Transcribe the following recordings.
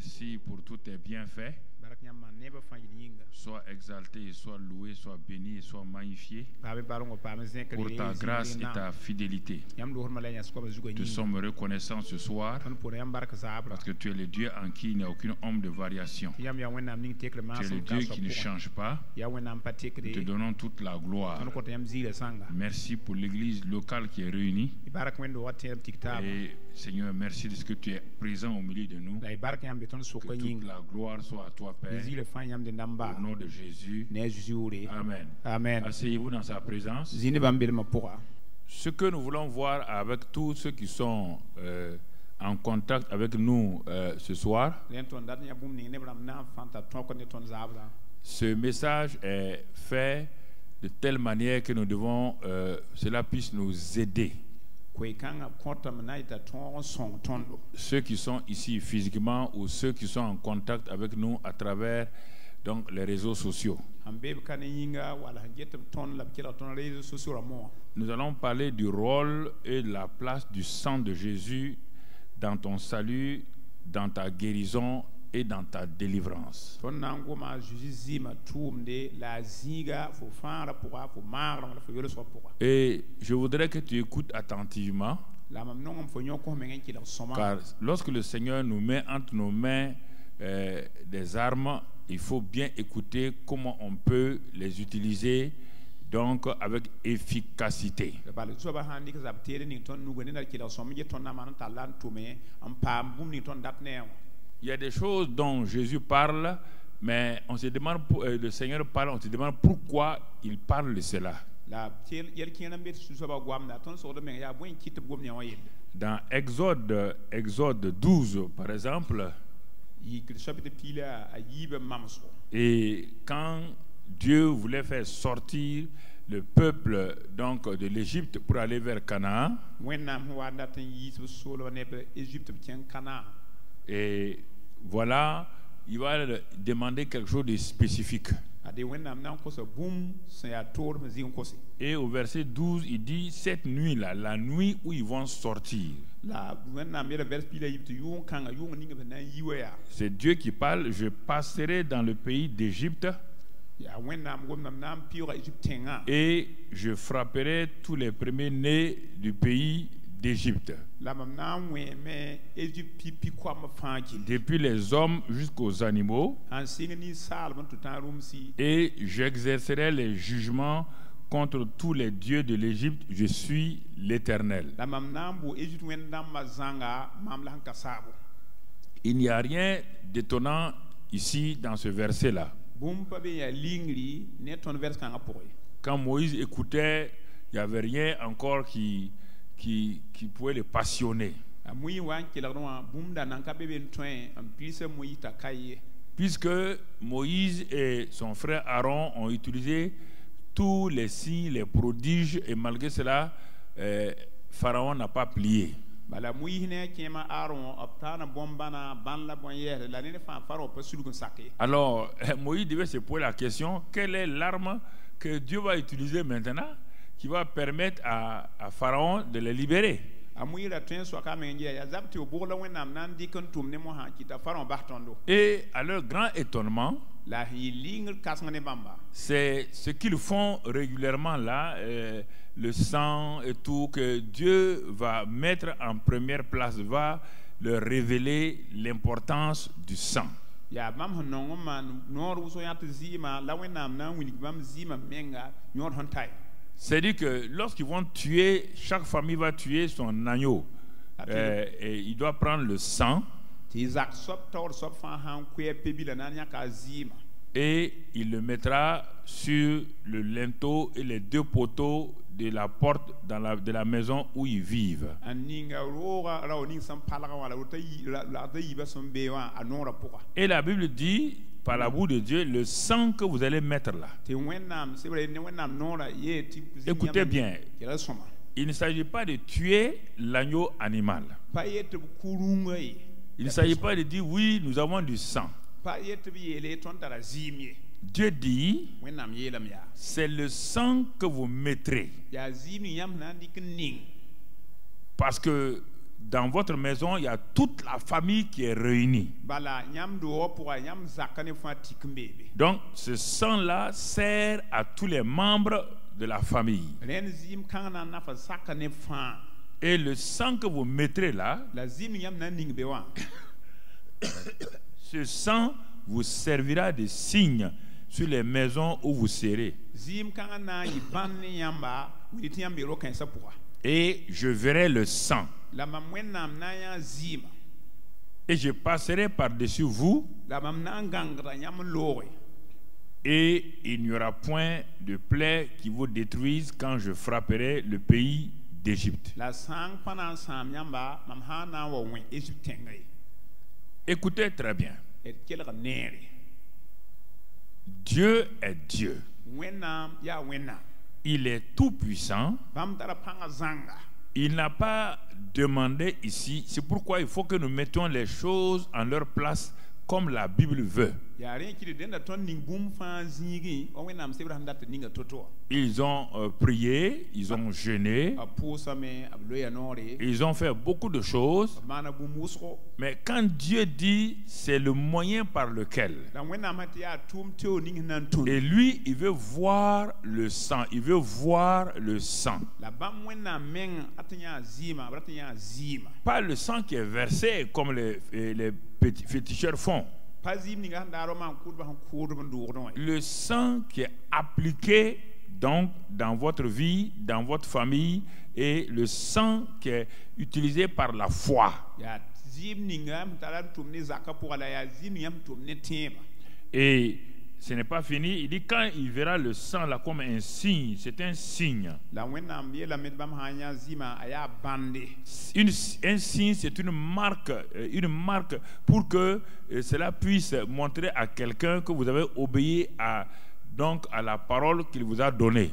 Merci pour tous tes bienfaits. Sois exalté, sois loué, sois béni, sois magnifié pour ta grâce et ta fidélité. Nous sommes reconnaissants ce soir parce que tu es le Dieu en qui il n'y a aucune ombre de variation. Tu es le Dieu qui ne change pas. Nous te donnons toute la gloire. Merci pour l'église locale qui est réunie. Et Seigneur, merci de ce que tu es présent au milieu de nous. Que toute la gloire soit à toi, Père. Au nom de Jésus. Amen. Amen. Asseyez-vous dans sa présence. Ce que nous voulons voir avec tous ceux qui sont en contact avec nous ce soir, ce message est fait de telle manière que nous devons, cela puisse nous aider. Ceux qui sont ici physiquement ou ceux qui sont en contact avec nous à travers donc les réseaux sociaux. Nous allons parler du rôle et de la place du sang de Jésus dans ton salut, dans ta guérison et dans ta délivrance. Et je voudrais que tu écoutes attentivement, car lorsque le Seigneur nous met entre nos mains des armes, il faut bien écouter comment on peut les utiliser donc avec efficacité. Il y a des choses dont Jésus parle, mais on se demande, le Seigneur parle, on se demande pourquoi il parle de cela. Dans Exode 12, par exemple, et quand Dieu voulait faire sortir le peuple donc de l'Égypte pour aller vers Canaan, et voilà, il va demander quelque chose de spécifique. Et au verset 12, il dit, cette nuit-là, la nuit où ils vont sortir, c'est Dieu qui parle, je passerai dans le pays d'Égypte et je frapperai tous les premiers-nés du pays d'Égypte, depuis les hommes jusqu'aux animaux, et j'exercerai les jugements contre tous les dieux de l'Égypte. Je suis l'Éternel. Il n'y a rien d'étonnant ici dans ce verset-là. Quand Moïse écoutait, il n'y avait rien encore qui pouvait le passionner. Puisque Moïse et son frère Aaron ont utilisé tous les signes, les prodiges, et malgré cela, Pharaon n'a pas plié. Alors, Moïse devait se poser la question, quelle est l'arme que Dieu va utiliser maintenant qui va permettre à Pharaon de les libérer? Et à leur grand étonnement, c'est ce qu'ils font régulièrement là, le sang et tout, que Dieu va mettre en première place, va leur révéler l'importance du sang. C'est-à-dire que lorsqu'ils vont tuer, chaque famille va tuer son agneau. Et il doit prendre le sang et il le mettra sur le linteau et les deux poteaux de la porte de la maison où ils vivent. Et la Bible dit, par la bouche de Dieu, le sang que vous allez mettre là. Écoutez bien, il ne s'agit pas de tuer l'agneau animal. Il ne s'agit pas de dire oui, nous avons du sang. Dieu dit, c'est le sang que vous mettrez. Parce que dans votre maison, il y a toute la famille qui est réunie. Donc, ce sang-là sert à tous les membres de la famille. Et le sang que vous mettrez là, ce sang vous servira de signe sur les maisons où vous serez. Et je verrai le sang. Et je passerai par-dessus vous. Et il n'y aura point de plaie qui vous détruise quand je frapperai le pays d'Égypte. Écoutez très bien. Dieu est Dieu. Il est tout puissant. Il n'a pas demandé ici. C'est pourquoi il faut que nous mettions les choses en leur place comme la Bible veut. Ils ont prié, ils ont jeûné, ils ont fait beaucoup de choses. Mais quand Dieu dit c'est le moyen par lequel, et lui il veut voir le sang, il veut voir le sang. Pas le sang qui est versé comme les féticheurs font. Le sang qui est appliqué donc dans votre vie, dans votre famille, et le sang qui est utilisé par la foi. Et ce n'est pas fini. Il dit quand il verra le sang là comme un signe, c'est un signe. Un signe, c'est une marque pour que cela puisse montrer à quelqu'un que vous avez obéi à la parole qu'il vous a donnée.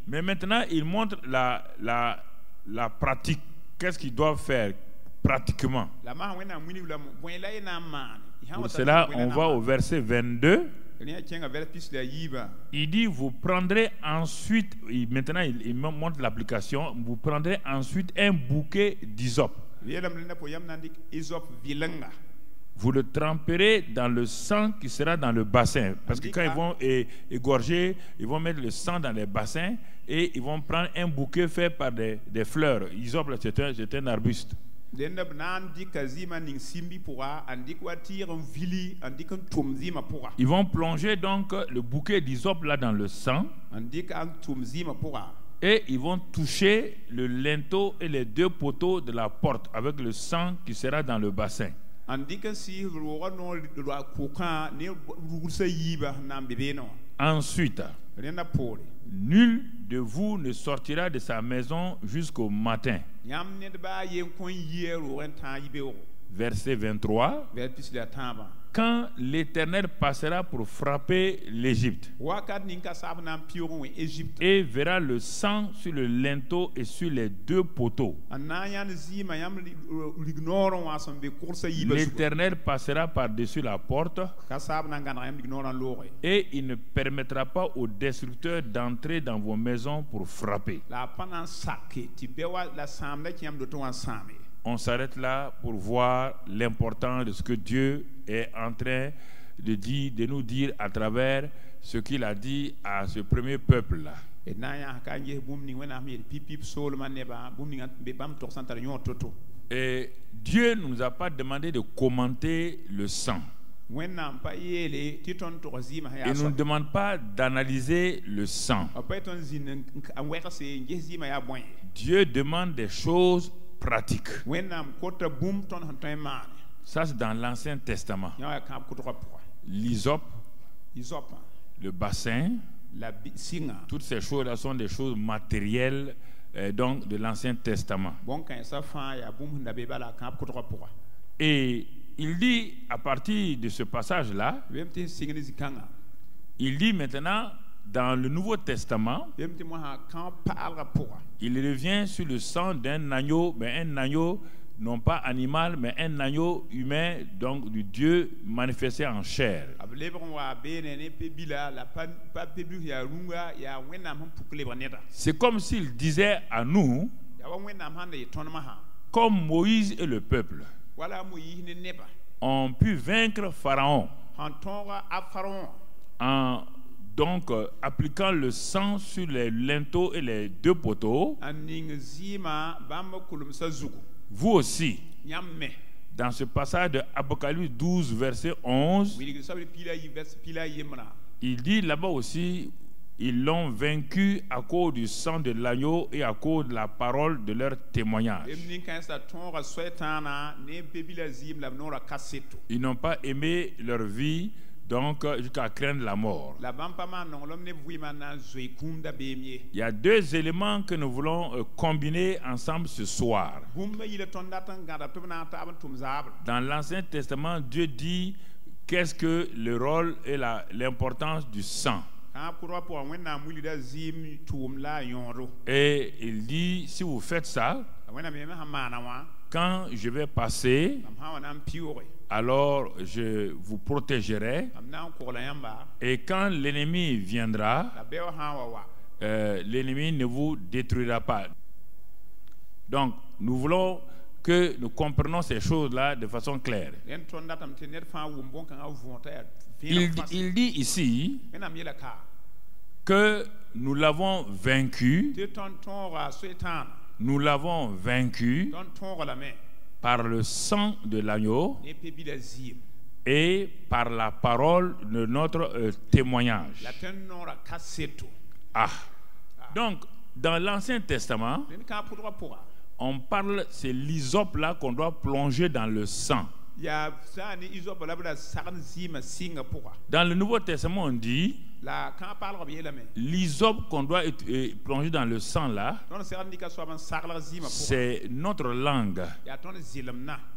Mais maintenant, il montre la pratique. Qu'est-ce qu'ils doivent faire pratiquement? Pour cela, on va au verset 22. Il dit, vous prendrez ensuite, maintenant il montre l'application, vous prendrez ensuite un bouquet d'hysope. Vous le tremperez dans le sang qui sera dans le bassin. Parce que quand ils vont égorger, ils vont mettre le sang dans les bassins et ils vont prendre un bouquet fait par des fleurs. Hysope, c'est un arbuste. Ils vont plonger donc le bouquet d'hysope là dans le sang. Et ils vont toucher le linteau et les deux poteaux de la porte avec le sang qui sera dans le bassin. Ensuite, nul de vous ne sortira de sa maison jusqu'au matin. Verset 23. Quand l'Éternel passera pour frapper l'Égypte et verra le sang sur le linteau et sur les deux poteaux, l'Éternel passera par-dessus la porte et il ne permettra pas aux destructeurs d'entrer dans vos maisons pour frapper. On s'arrête là pour voir l'importance de ce que Dieu est en train de nous dire à travers ce qu'il a dit à ce premier peuple-là. Et Dieu ne nous a pas demandé de commenter le sang. Il ne nous demande pas d'analyser le sang. Dieu demande des choses pratique. Ça, c'est dans l'Ancien Testament. L'hysope, le bassin, toutes ces choses-là sont des choses matérielles donc de l'Ancien Testament. Et il dit, à partir de ce passage-là, il dit maintenant, dans le Nouveau Testament, il revient sur le sang d'un agneau, mais un agneau non pas animal, mais un agneau humain, donc du Dieu manifesté en chair. C'est comme s'il disait à nous, comme Moïse et le peuple ont pu vaincre Pharaon en donc appliquant le sang sur les linteaux et les deux poteaux, vous aussi, dans ce passage de Apocalypse 12, verset 11, il dit là-bas aussi, ils l'ont vaincu à cause du sang de l'agneau et à cause de la parole de leur témoignage. Ils n'ont pas aimé leur vie, donc jusqu'à craindre la mort. Il y a deux éléments que nous voulons combiner ensemble ce soir. Dans l'Ancien Testament, Dieu dit qu'est-ce que le rôle et l'importance du sang. Et il dit, si vous faites ça, quand je vais passer, alors je vous protégerai. Et quand l'ennemi viendra, l'ennemi ne vous détruira pas. Donc, nous voulons que nous comprenions ces choses-là de façon claire. Il dit ici que nous l'avons vaincu. Nous l'avons vaincu par le sang de l'agneau et par la parole de notre témoignage. Donc, dans l'Ancien Testament, on parle, c'est l'hysope là qu'on doit plonger dans le sang. Dans le Nouveau Testament, on dit l'hysope qu'on doit plonger dans le sang là, c'est notre langue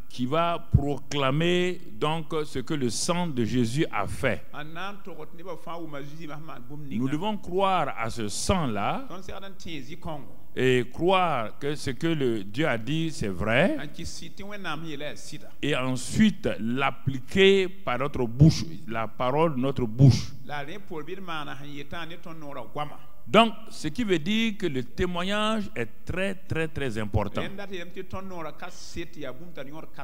qui va proclamer donc ce que le sang de Jésus a fait. Nous devons croire à ce sang là et croire que ce que Dieu a dit c'est vrai, et ensuite l'appliquer par notre bouche, la parole de notre bouche. Donc, ce qui veut dire que le témoignage est très, très, très important.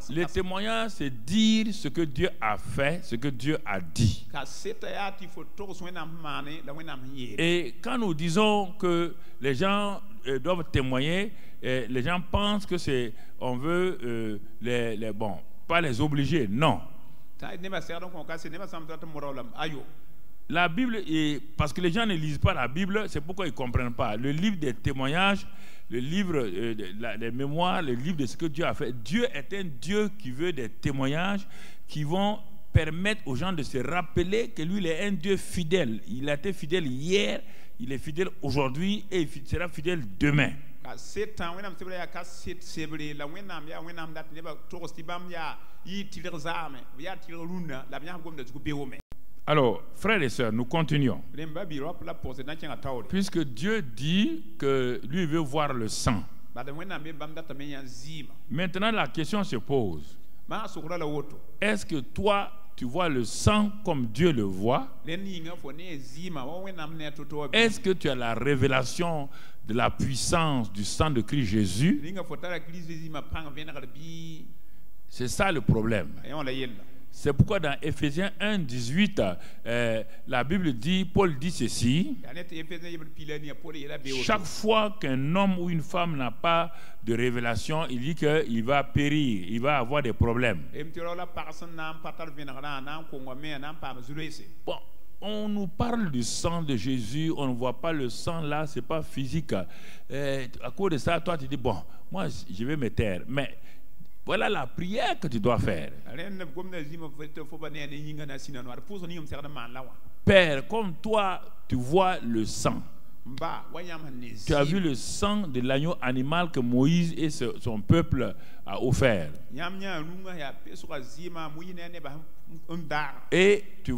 Le témoignage, c'est dire ce que Dieu a fait, ce que Dieu a dit. Et quand nous disons que les gens doivent témoigner, les gens pensent que c'est, on veut bon, pas les obliger, non. La Bible, parce que les gens ne lisent pas la Bible, c'est pourquoi ils ne comprennent pas. Le livre des témoignages, le livre des mémoires, le livre de ce que Dieu a fait. Dieu est un Dieu qui veut des témoignages qui vont permettre aux gens de se rappeler que lui, il est un Dieu fidèle. Il a été fidèle hier, il est fidèle aujourd'hui et il sera fidèle demain. Alors, frères et sœurs, nous continuons. Puisque Dieu dit que lui veut voir le sang. Maintenant, la question se pose. Est-ce que toi, tu vois le sang comme Dieu le voit? Est-ce que tu as la révélation de la puissance du sang de Christ Jésus? C'est ça le problème. C'est pourquoi dans Éphésiens 1, 18, la Bible dit, Paul dit ceci: chaque fois qu'un homme ou une femme n'a pas de révélation, il dit qu'il va périr, il va avoir des problèmes. Bon, on nous parle du sang de Jésus, on ne voit pas le sang là, c'est pas physique. À cause de ça, toi tu dis, bon, moi je vais me taire. Mais voilà la prière que tu dois faire. Père, comme toi, tu vois le sang. Tu as vu le sang de l'agneau animal que Moïse et son peuple a offert. Et tu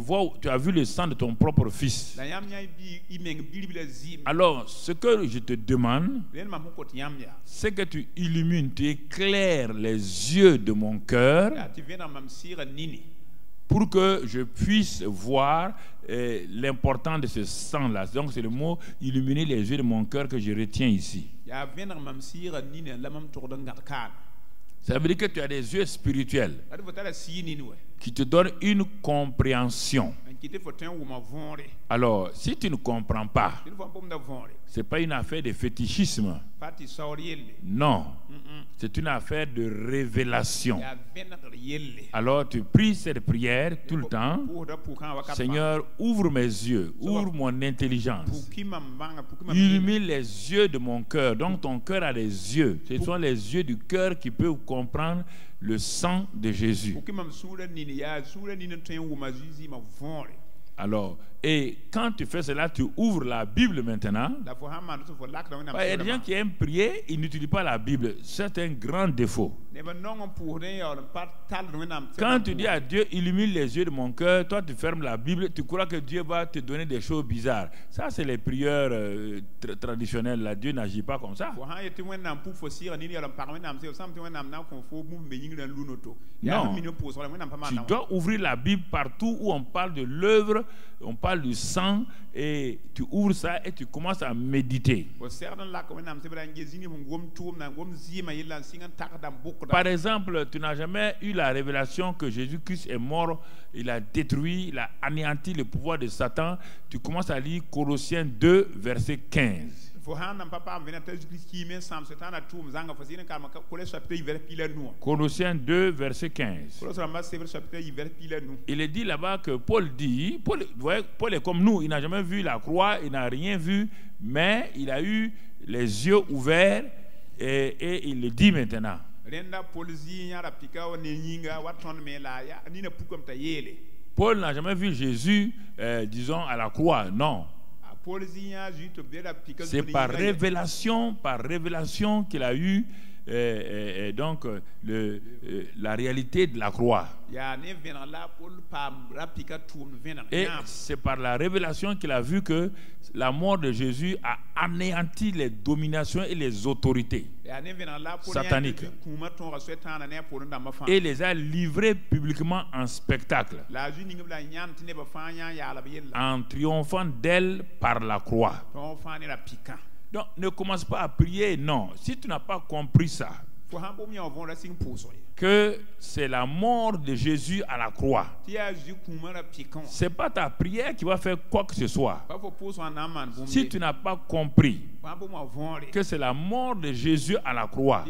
as vu le sang de ton propre fils. Alors, ce que je te demande, c'est que tu illumines, tu éclaires les yeux de mon cœur pour que je puisse voir l'importance de ce sang-là. Donc c'est le mot illuminer les yeux de mon cœur que je retiens ici. Ça veut dire que tu as des yeux spirituels qui te donnent une compréhension. Alors, si tu ne comprends pas, ce n'est pas une affaire de fétichisme. Non, c'est une affaire de révélation. Alors, tu pries cette prière tout le temps. Seigneur, ouvre mes yeux, ouvre mon intelligence. Illumine les yeux de mon cœur. Donc, ton cœur a des yeux. Ce sont les yeux du cœur qui peuvent comprendre le sang de Jésus. Alors, et quand tu fais cela, tu ouvres la Bible maintenant. Il y a des gens qui aiment prier, ils n'utilisent pas la Bible. C'est un grand défaut. Quand tu dis à Dieu, illumine les yeux de mon cœur, toi tu fermes la Bible, tu crois que Dieu va te donner des choses bizarres. Ça, c'est les prières traditionnelles. Là. Dieu n'agit pas comme ça. Non. Tu dois ouvrir la Bible partout où on parle de l'œuvre, on parle du sang, et tu ouvres ça et tu commences à méditer. Par exemple, tu n'as jamais eu la révélation que Jésus-Christ est mort, il a détruit, il a anéanti le pouvoir de Satan. Tu commences à lire Colossiens 2, verset 15. Colossiens 2, verset 15. Il est dit là-bas que Paul dit, Paul est comme nous, il n'a jamais vu la croix, il n'a rien vu, mais il a eu les yeux ouverts et il le dit maintenant. Paul n'a jamais vu Jésus, disons, à la croix, non. C'est par révélation qu'il a eu donc la réalité de la croix. Et c'est par la révélation qu'il a vu que la mort de Jésus a anéanti les dominations et les autorités sataniques et les a livrés publiquement en spectacle en triomphant d'elle par la croix. Donc ne commence pas à prier, non. Si tu n'as pas compris ça, que c'est la mort de Jésus à la croix, c'est pas ta prière qui va faire quoi que ce soit. Si tu n'as pas compris que c'est la mort de Jésus à la croix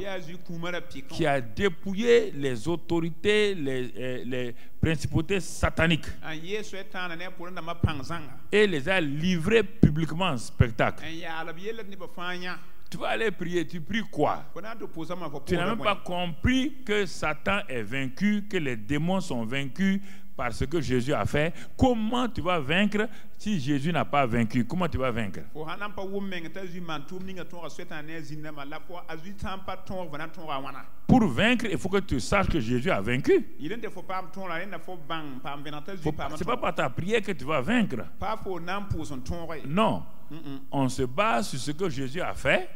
qui a dépouillé les autorités, les principautés sataniques et les a livrés publiquement en spectacle, tu vas aller prier, tu pries quoi? Tu n'as même pas compris que Satan est vaincu, que les démons sont vaincus par ce que Jésus a fait. Comment tu vas vaincre si Jésus n'a pas vaincu? Comment tu vas vaincre? Pour vaincre, il faut que tu saches que Jésus a vaincu. C'est pas par ta prière que tu vas vaincre. Non. On se base sur ce que Jésus a fait.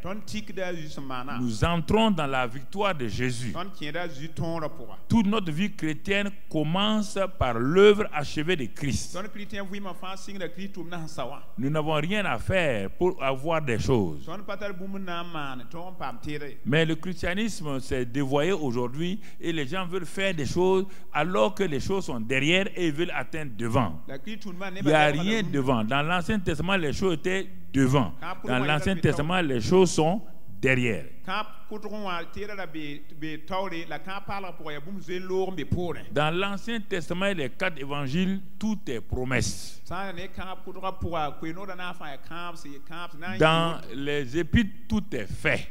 Nous entrons dans la victoire de Jésus. Toute notre vie chrétienne commence par l'œuvre achevée de Christ. Nous n'avons rien à faire pour avoir des choses. Mais le christianisme s'est dévoyé aujourd'hui et les gens veulent faire des choses alors que les choses sont derrière et ils veulent atteindre devant. Il n'y a rien devant. Dans l'Ancien Testament, les choses étaient devant. Dans l'Ancien Testament, les choses sont derrière. Dans l'Ancien Testament et les 4 évangiles, tout est promesse. Dans les épîtres, tout est fait.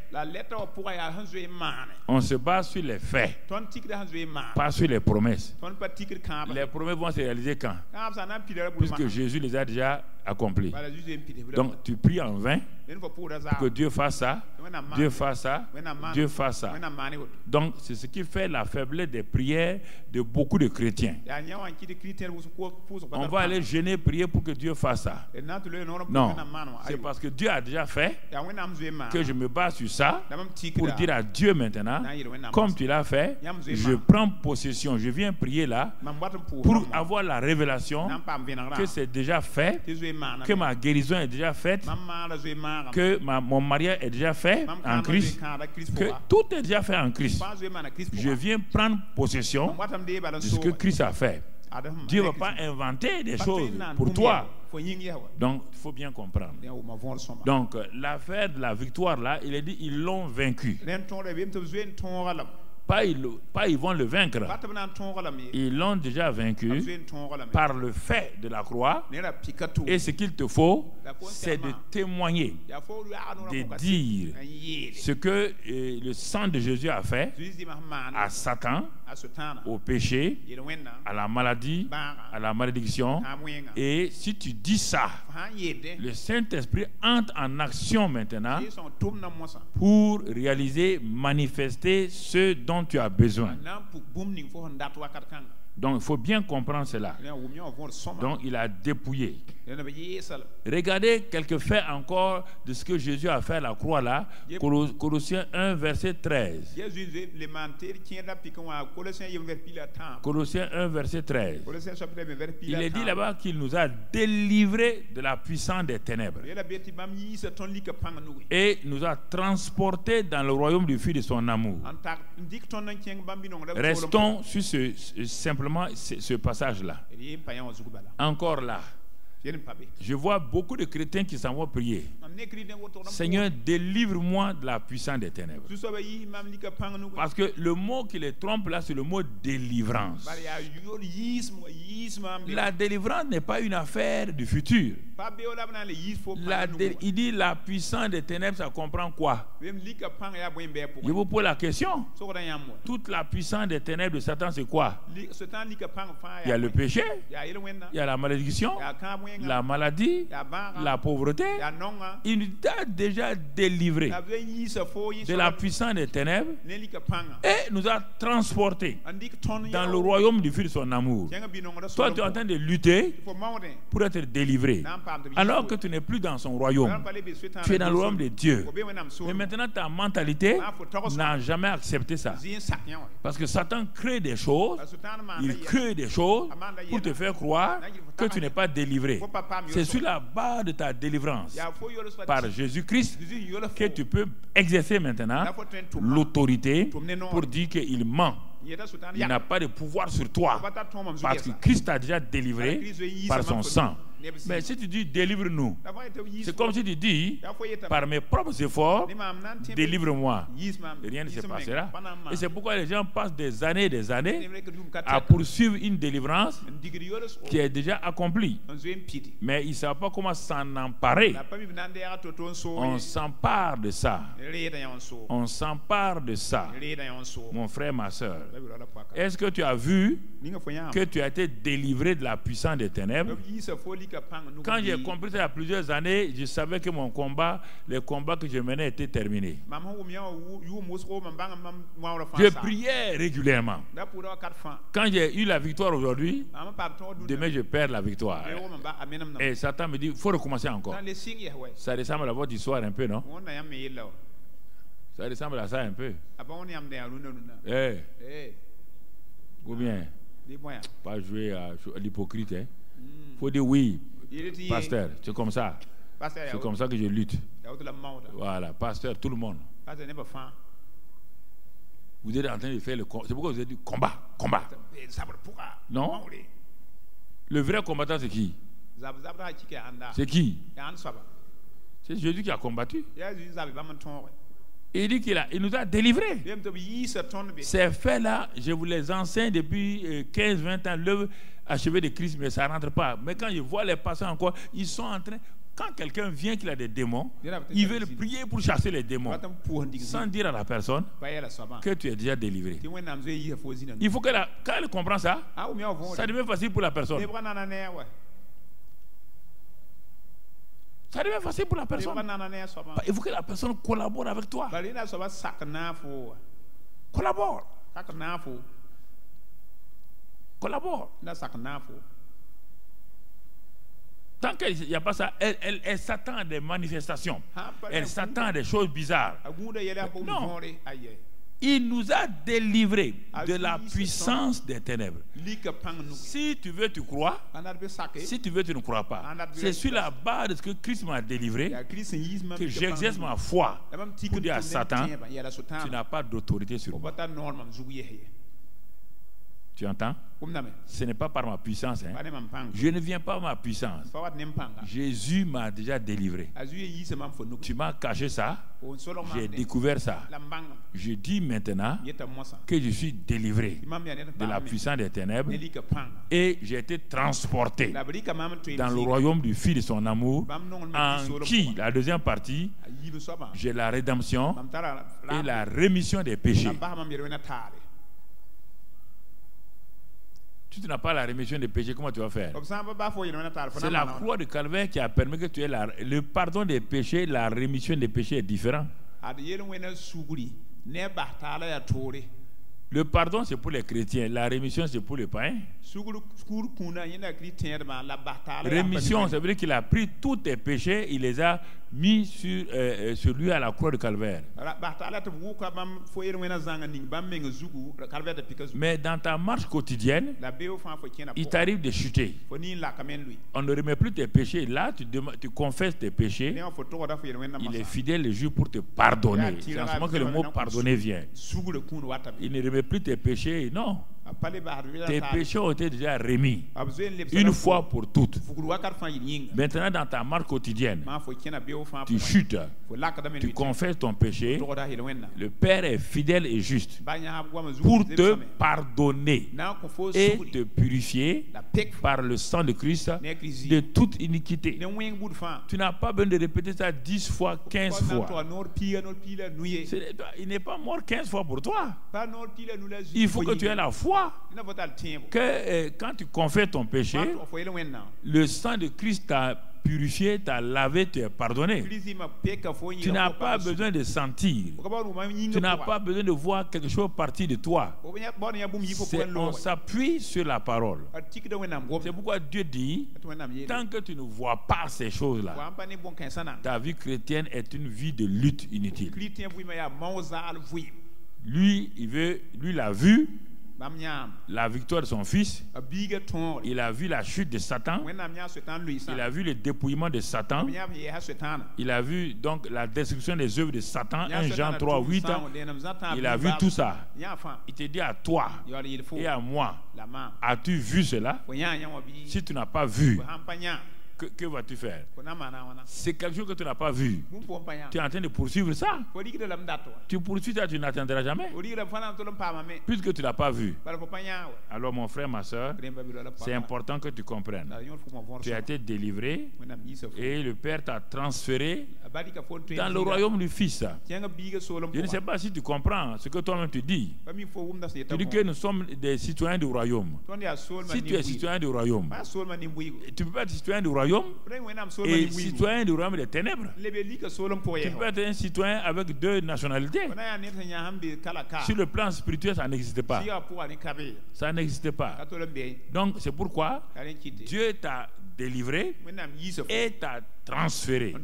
On se base sur les faits, pas sur les promesses. Les promesses vont se réaliser quand? Puisque Jésus les a déjà accomplis. Donc tu pries en vain pour que Dieu fasse ça, Dieu fasse ça, Dieu fasse ça. Donc, c'est ce qui fait la faiblesse des prières de beaucoup de chrétiens. On va aller gêner, prier pour que Dieu fasse ça. Non, c'est parce que Dieu a déjà fait que je me base sur ça pour dire à Dieu maintenant, comme tu l'as fait, je prends possession, je viens prier là pour avoir la révélation que c'est déjà fait, que ma guérison est déjà faite, que mon mariage est déjà fait en Christ, que tout est déjà fait en Christ. Je viens prendre possession de ce que Christ a fait. Dieu ne va pas inventer des choses pour toi. Donc, il faut bien comprendre. Donc, l'affaire de la victoire là, il est dit, ils l'ont vaincu. Pas ils vont le vaincre. Ils l'ont déjà vaincu par le fait de la croix. Et ce qu'il te faut, c'est de témoigner, de dire ce que le sang de Jésus a fait à Satan, au péché, à la maladie, à la malédiction. Et si tu dis ça, le Saint-Esprit entre en action maintenant pour réaliser, manifester ce dont tu as besoin. Donc il faut bien comprendre cela. Donc il a dépouillé. Regardez quelques faits encore de ce que Jésus a fait à la croix là. Colossiens 1 verset 13. Colossiens 1 verset 13. Il est dit là-bas qu'il nous a délivrés de la puissance des ténèbres et nous a transportés dans le royaume du Fils de son amour. Restons sur simplement ce passage-là. Encore là. Je vois beaucoup de chrétiens qui s'en vont prier. Seigneur, délivre-moi de la puissance des ténèbres. Parce que le mot qui les trompe là, c'est le mot délivrance. La délivrance n'est pas une affaire du futur. Il dit la puissance des ténèbres, ça comprend quoi? Je vous pose la question. Toute la puissance des ténèbres de Satan, c'est quoi? Il y a le péché, il y a la malédiction, la maladie, la pauvreté. Il nous a déjà délivré de la puissance des ténèbres et nous a transportés dans le royaume du Fils de son amour. Toi, tu es en train de lutter pour être délivré, alors que tu n'es plus dans son royaume. Tu es dans le royaume de Dieu. Mais maintenant, ta mentalité n'a jamais accepté ça. Parce que Satan crée des choses, il crée des choses pour te faire croire que tu n'es pas délivré. C'est sur la base de ta délivrance par Jésus-Christ que tu peux exercer maintenant l'autorité pour dire qu'il ment. Il n'a pas de pouvoir sur toi parce que Christ t'a déjà délivré par son sang. Mais si tu dis délivre-nous, c'est comme si tu dis par mes propres efforts, délivre-moi. Rien ne se passera. Et c'est pourquoi les gens passent des années à poursuivre une délivrance qui est déjà accomplie. Mais ils ne savent pas comment s'en emparer. On s'empare de ça. On s'empare de ça. Mon frère, ma soeur, est-ce que tu as vu que tu as été délivré de la puissance des ténèbres? Quand j'ai compris ça il y a plusieurs années, je savais que mon combat, les combats que je menais étaient terminés. Je priais régulièrement. Quand j'ai eu la victoire aujourd'hui, demain je perds la victoire. Et Satan me dit, il faut recommencer encore. Ça ressemble à votre histoire un peu, non? Ça ressemble à ça un peu. Ou bien, pas jouer à l'hypocrite. Il faut dire oui, pasteur, c'est comme ça. C'est comme ça que je lutte. Voilà, pasteur, tout le monde. Vous êtes en train de faire le combat. C'est pourquoi vous avez dit combat. Non? Le vrai combattant, c'est qui? C'est qui? C'est Jésus qui a combattu. Il dit qu'il nous a délivrés. Ces faits-là, je vous les enseigne depuis 15-20 ans, l'œuvre achevée de Christ, mais ça ne rentre pas. Mais quand je vois les passants encore, ils sont en train... Quand quelqu'un vient qu'il a des démons, ils veulent prier pour chasser les démons, sans dire à la personne que tu es déjà délivré. Il faut qu'elle, quand elle comprend ça, ça devient facile pour la personne. Ça devient facile pour la personne. Il faut que la personne collabore avec toi. Collabore. Collabore. Tant qu'il n'y a pas ça, elle s'attend à des manifestations. Elle s'attend à des choses bizarres. Non. Il nous a délivrés de la puissance des ténèbres. Si tu veux, tu crois. Si tu veux, tu ne crois pas. C'est sur la base de ce que Christ m'a délivré que j'exerce ma foi pour dire à Satan, tu n'as pas d'autorité sur moi. Tu entends? Ce n'est pas par ma puissance. Je ne viens pas par ma puissance. Jésus m'a déjà délivré. Tu m'as caché ça. J'ai découvert ça. Je dis maintenant que je suis délivré de la puissance des ténèbres et j'ai été transporté dans le royaume du Fils de son amour, en qui, la deuxième partie, j'ai la rédemption et la rémission des péchés. Si tu n'as pas la rémission des péchés, comment tu vas faire? C'est la croix de Calvaire qui a permis que tu aies le pardon des péchés, la rémission des péchés est différent. Le pardon, c'est pour les chrétiens. La rémission, c'est pour les païens. Rémission, ça veut dire qu'il a pris tous tes péchés, il les a mis sur lui à la croix de Calvaire. Mais dans ta marche quotidienne, il t'arrive de chuter. On ne remet plus tes péchés. Là, tu confesses tes péchés. Il est fidèle le jour pour te pardonner. C'est en ce moment que le mot pardonner vient. Il ne remet plus tes péchés. Non. Tes péchés ont été déjà remis une fois pour toutes. Maintenant, dans ta marche quotidienne, tu chutes, tu confesses ton péché. Le Père est fidèle et juste pour te pardonner et te purifier par le sang de Christ de toute iniquité. Tu n'as pas besoin de répéter ça 10 fois, 15 fois. Il n'est pas mort 15 fois pour toi. Il faut que tu aies la foi que quand tu confesses ton péché, le sang de Christ t'a purifié, t'a lavé, t'es pardonné. Tu n'as pas besoin de sentir. Tu n'as pas besoin de voir quelque chose partir de toi. On s'appuie sur la parole. C'est pourquoi Dieu dit, tant que tu ne vois pas ces choses-là, ta vie chrétienne est une vie de lutte inutile. Lui, lui l'a vu, la victoire de son fils. Il a vu la chute de Satan. Il a vu le dépouillement de Satan. Il a vu donc la destruction des œuvres de Satan. 1 Jean 3, 8. Il a vu tout ça. Il te dit à toi et à moi, as-tu vu cela? Si tu n'as pas vu, que vas-tu faire? C'est quelque chose que tu n'as pas vu. Tu es en train de poursuivre ça. Tu poursuis ça, tu n'atteindras jamais. Puisque tu ne l'as pas vu. Alors mon frère, ma soeur, c'est important que tu comprennes. Tu as été délivré et le Père t'a transféré dans le royaume du Fils. Je ne sais pas si tu comprends ce que toi-même tu dis. Tu dis que nous sommes des citoyens du royaume. Si tu es citoyen du royaume, tu ne peux pas être citoyen du royaume et citoyen du royaume des ténèbres. Tu peux être un citoyen avec deux nationalités. Sur le plan spirituel, ça n'existe pas. Ça n'existe pas. Donc c'est pourquoi Dieu t'a délivré et t'a transféré.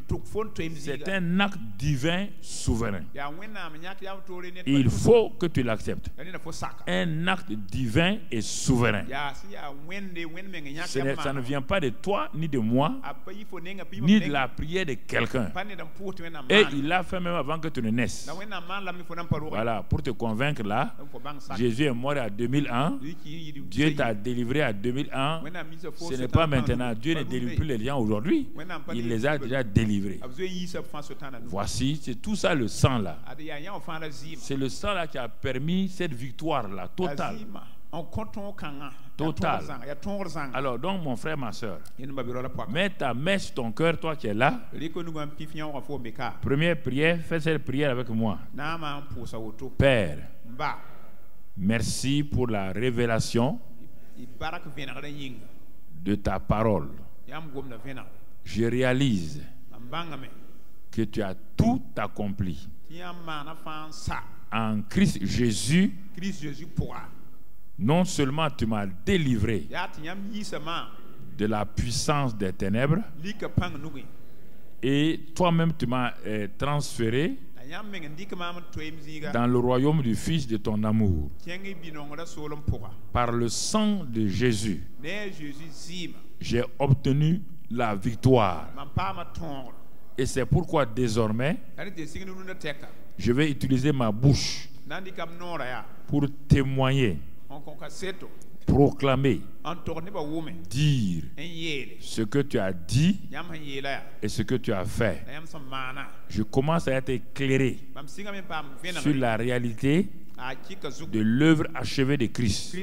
C'est un acte divin souverain. Il faut que tu l'acceptes. Un acte divin et souverain. Ça ne vient pas de toi, ni de moi, ni de la prière de quelqu'un. Et il l'a fait même avant que tu ne naisses. Voilà, pour te convaincre là, Jésus est mort à 2001. Dieu t'a délivré à 2001. Ce n'est pas maintenant. Dieu ne délivre plus les gens aujourd'hui. Il les a déjà délivrés. Voici, c'est tout ça le sang là. C'est le sang là qui a permis cette victoire là, totale. Total. Alors donc mon frère, ma soeur, mets ta main sur ton cœur, toi qui es là. Première prière, fais cette prière avec moi. Père, merci pour la révélation de ta parole. Je réalise que tu as tout accompli en Christ Jésus. Non seulement tu m'as délivré de la puissance des ténèbres, et toi-même tu m'as transféré dans le royaume du Fils de ton amour. Par le sang de Jésus, j'ai obtenu la victoire. Et c'est pourquoi désormais, je vais utiliser ma bouche pour témoigner, proclamer, dire ce que tu as dit et ce que tu as fait. Je commence à être éclairé sur la réalité de l'œuvre achevée de Christ.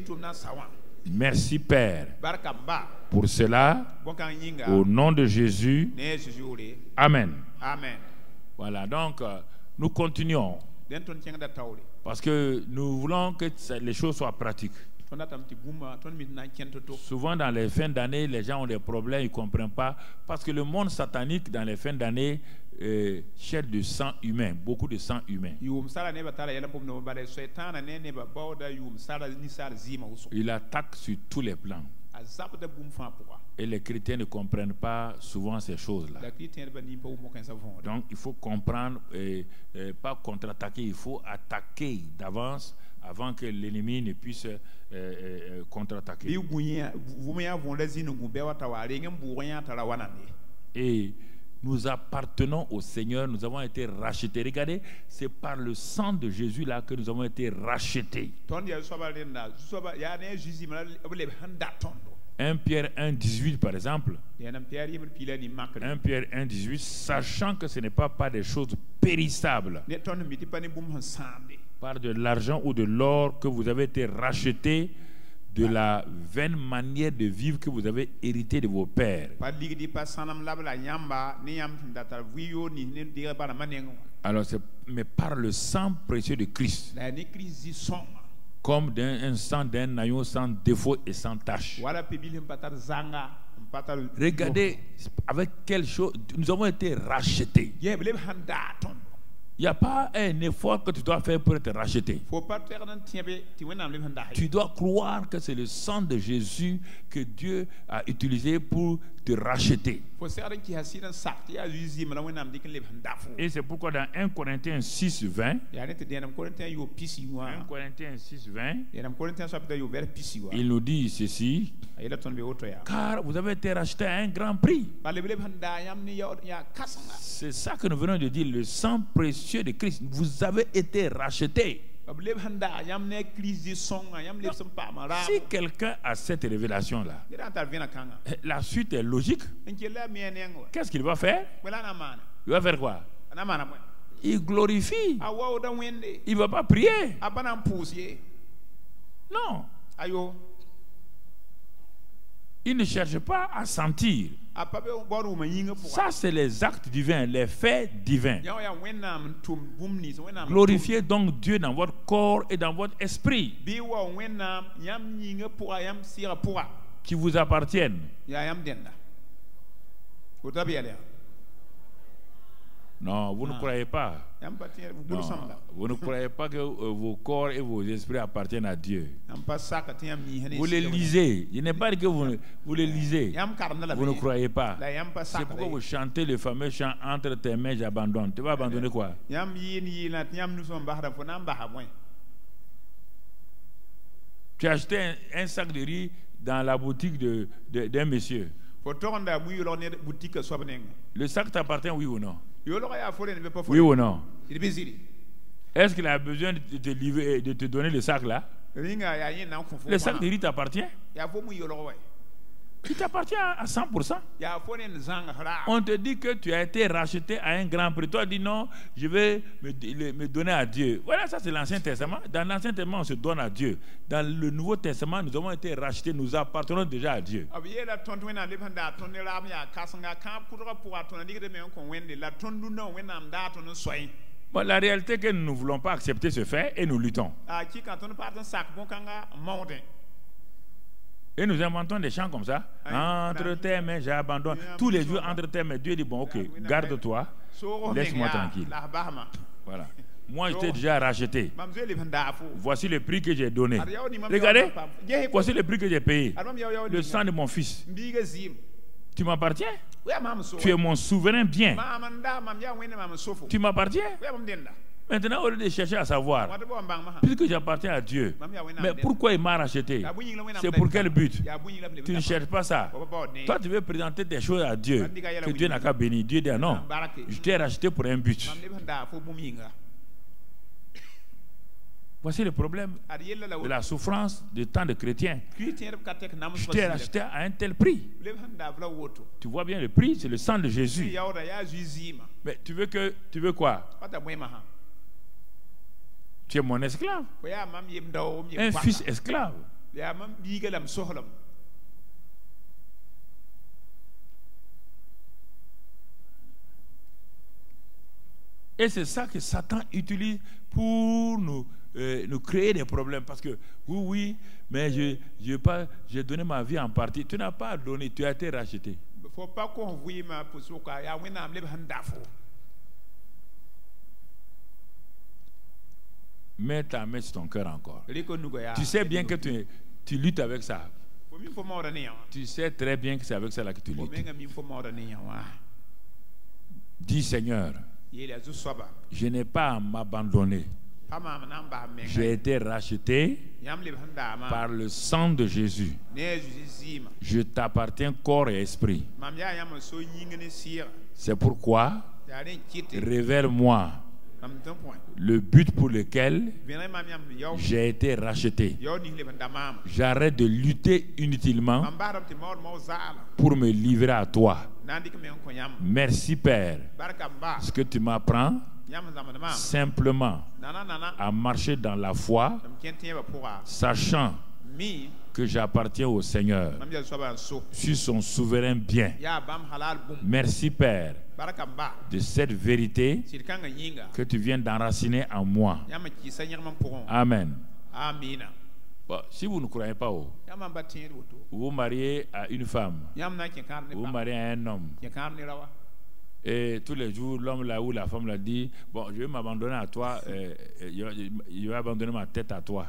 Merci Père pour cela, au nom de Jésus. Amen. Voilà, donc nous continuons parce que nous voulons que les choses soient pratiques. Souvent dans les fins d'année, les gens ont des problèmes, ils ne comprennent pas, parce que le monde satanique dans les fins d'année cherche du sang humain, beaucoup de sang humain. Il attaque sur tous les plans. Et les chrétiens ne comprennent pas souvent ces choses-là. Donc il faut comprendre, pas contre-attaquer, il faut attaquer d'avance avant que l'ennemi ne puisse contre-attaquer. Et nous appartenons au Seigneur, nous avons été rachetés. Regardez, c'est par le sang de Jésus là que nous avons été rachetés. 1 Pierre 1,18 par exemple. 1 Pierre 1,18, sachant que ce n'est pas des choses périssables, par de l'argent ou de l'or, que vous avez été rachetés de la vaine manière de vivre que vous avez hérité de vos pères. Alors, mais par le sang précieux de Christ, comme un sang d'un agneau sans défaut et sans tache. Regardez avec quelle chose nous avons été rachetés. Il n'y a pas un effort que tu dois faire pour être racheté. Tu dois croire que c'est le sang de Jésus que Dieu a utilisé pour te racheter. Et c'est pourquoi dans 1 Corinthiens 6, 20, 1 Corinthiens 6, 20, il nous dit ceci: car vous avez été racheté à un grand prix. C'est ça que nous venons de dire, le sang précieux de Christ. Vous avez été racheté. Si quelqu'un a cette révélation-là, la suite est logique. Qu'est-ce qu'il va faire? Il va faire quoi? Il glorifie. Il ne va pas prier. Non. Il ne cherche pas à sentir. Ça, c'est les actes divins, les faits divins. Glorifiez donc Dieu dans votre corps et dans votre esprit, qui vous appartiennent. Non, vous ne croyez pas. Non, vous ne croyez pas que vos corps et vos esprits appartiennent à Dieu. Vous les lisez. Je n'ai pas dit que vous les lisez. Vous ne croyez pas. C'est pourquoi vous chantez le fameux chant « Entre tes mains, j'abandonne ». Tu vas abandonner quoi? Tu as acheté un sac de riz dans la boutique d'un monsieur. Le sac t'appartient, oui ou non? Oui ou non? Est-ce qu'il a besoin de te livrer, de te donner le sac là? Le sac de riz t'appartient? Il t'appartient à 100%. On te dit que tu as été racheté à un grand prix. Toi, dis non, je vais me donner à Dieu. Voilà, ça c'est l'Ancien Testament. Dans l'Ancien Testament, on se donne à Dieu. Dans le Nouveau Testament, nous avons été rachetés, nous appartenons déjà à Dieu. Bon, la réalité est que nous ne voulons pas accepter ce fait et nous luttons. Et nous inventons des chants comme ça. Entre tes mains, j'abandonne. Tous les jours, entre tes mains, Dieu dit, bon, ok, garde-toi, laisse-moi tranquille. Voilà. Moi, je t'ai déjà racheté. Voici le prix que j'ai donné. Regardez, voici le prix que j'ai payé. Le sang de mon fils. Tu m'appartiens. Tu es mon souverain bien. Tu m'appartiens. Maintenant, au lieu de chercher à savoir, puisque j'appartiens à Dieu, mais pourquoi il m'a racheté? C'est pour quel but? Tu ne cherches pas ça. Toi, tu veux présenter des choses à Dieu que Dieu n'a qu'à bénir. Dieu dit non, je t'ai racheté pour un but. Voici le problème de la souffrance de tant de chrétiens. Je t'ai racheté à un tel prix. Tu vois bien le prix, c'est le sang de Jésus. Mais tu veux quoi? Tu es mon esclave. Un fils esclave. Et c'est ça que Satan utilise pour nous créer des problèmes. Parce que, oui, mais j'ai donné ma vie en partie. Tu n'as pas donné, tu as été racheté. Mets ta main sur ton cœur encore. Tu sais bien que tu luttes avec ça. Tu sais très bien que c'est avec ça là que tu luttes. Dis Seigneur, je n'ai pas à m'abandonner. J'ai été racheté par le sang de Jésus. Je t'appartiens corps et esprit. C'est pourquoi révèle-moi le but pour lequel j'ai été racheté. J'arrête de lutter inutilement pour me livrer à toi. Merci Père, ce que tu m'apprends simplement à marcher dans la foi, sachant que j'appartiens au Seigneur. Je suis son souverain bien. Merci Père de cette vérité que tu viens d'enraciner en moi. Amen. Bon, si vous ne croyez pas, vous vous mariez à une femme, vous vous mariez à un homme, et tous les jours, l'homme là ou la femme l'a dit, bon, je vais m'abandonner à toi, je vais abandonner ma tête à toi.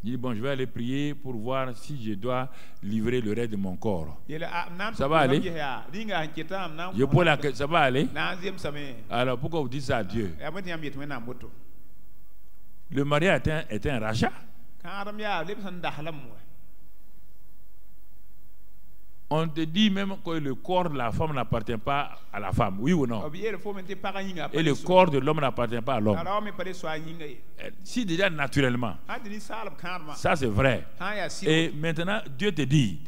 Il dit, bon, je vais aller prier pour voir si je dois livrer le reste de mon corps. Ça va aller? Je pose la question, ça va aller? Alors, pourquoi vous dites ça à Dieu? Le mariage est un rachat. On te dit même que le corps de la femme n'appartient pas à la femme, oui ou non? Et le corps de l'homme n'appartient pas à l'homme. Si déjà naturellement, ça c'est vrai. Et maintenant, Dieu te dit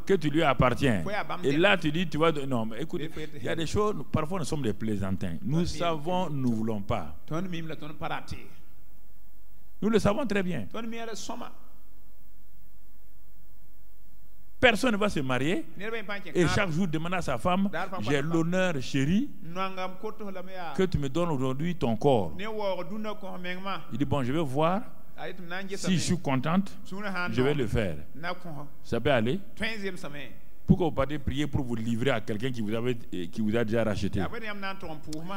que tu lui appartiens. Et là, tu dis, tu vois, non, mais écoute, il y a des choses, parfois nous sommes des plaisantins. Nous savons, nous ne voulons pas. Nous le savons très bien. Personne ne va se marier et chaque jour demander à sa femme, j'ai l'honneur chérie que tu me donnes aujourd'hui ton corps. Il dit, bon, je vais voir si je suis contente, je vais le faire. Ça peut aller? Pourquoi vous partez prier pour vous livrer à quelqu'un qui vous a déjà racheté?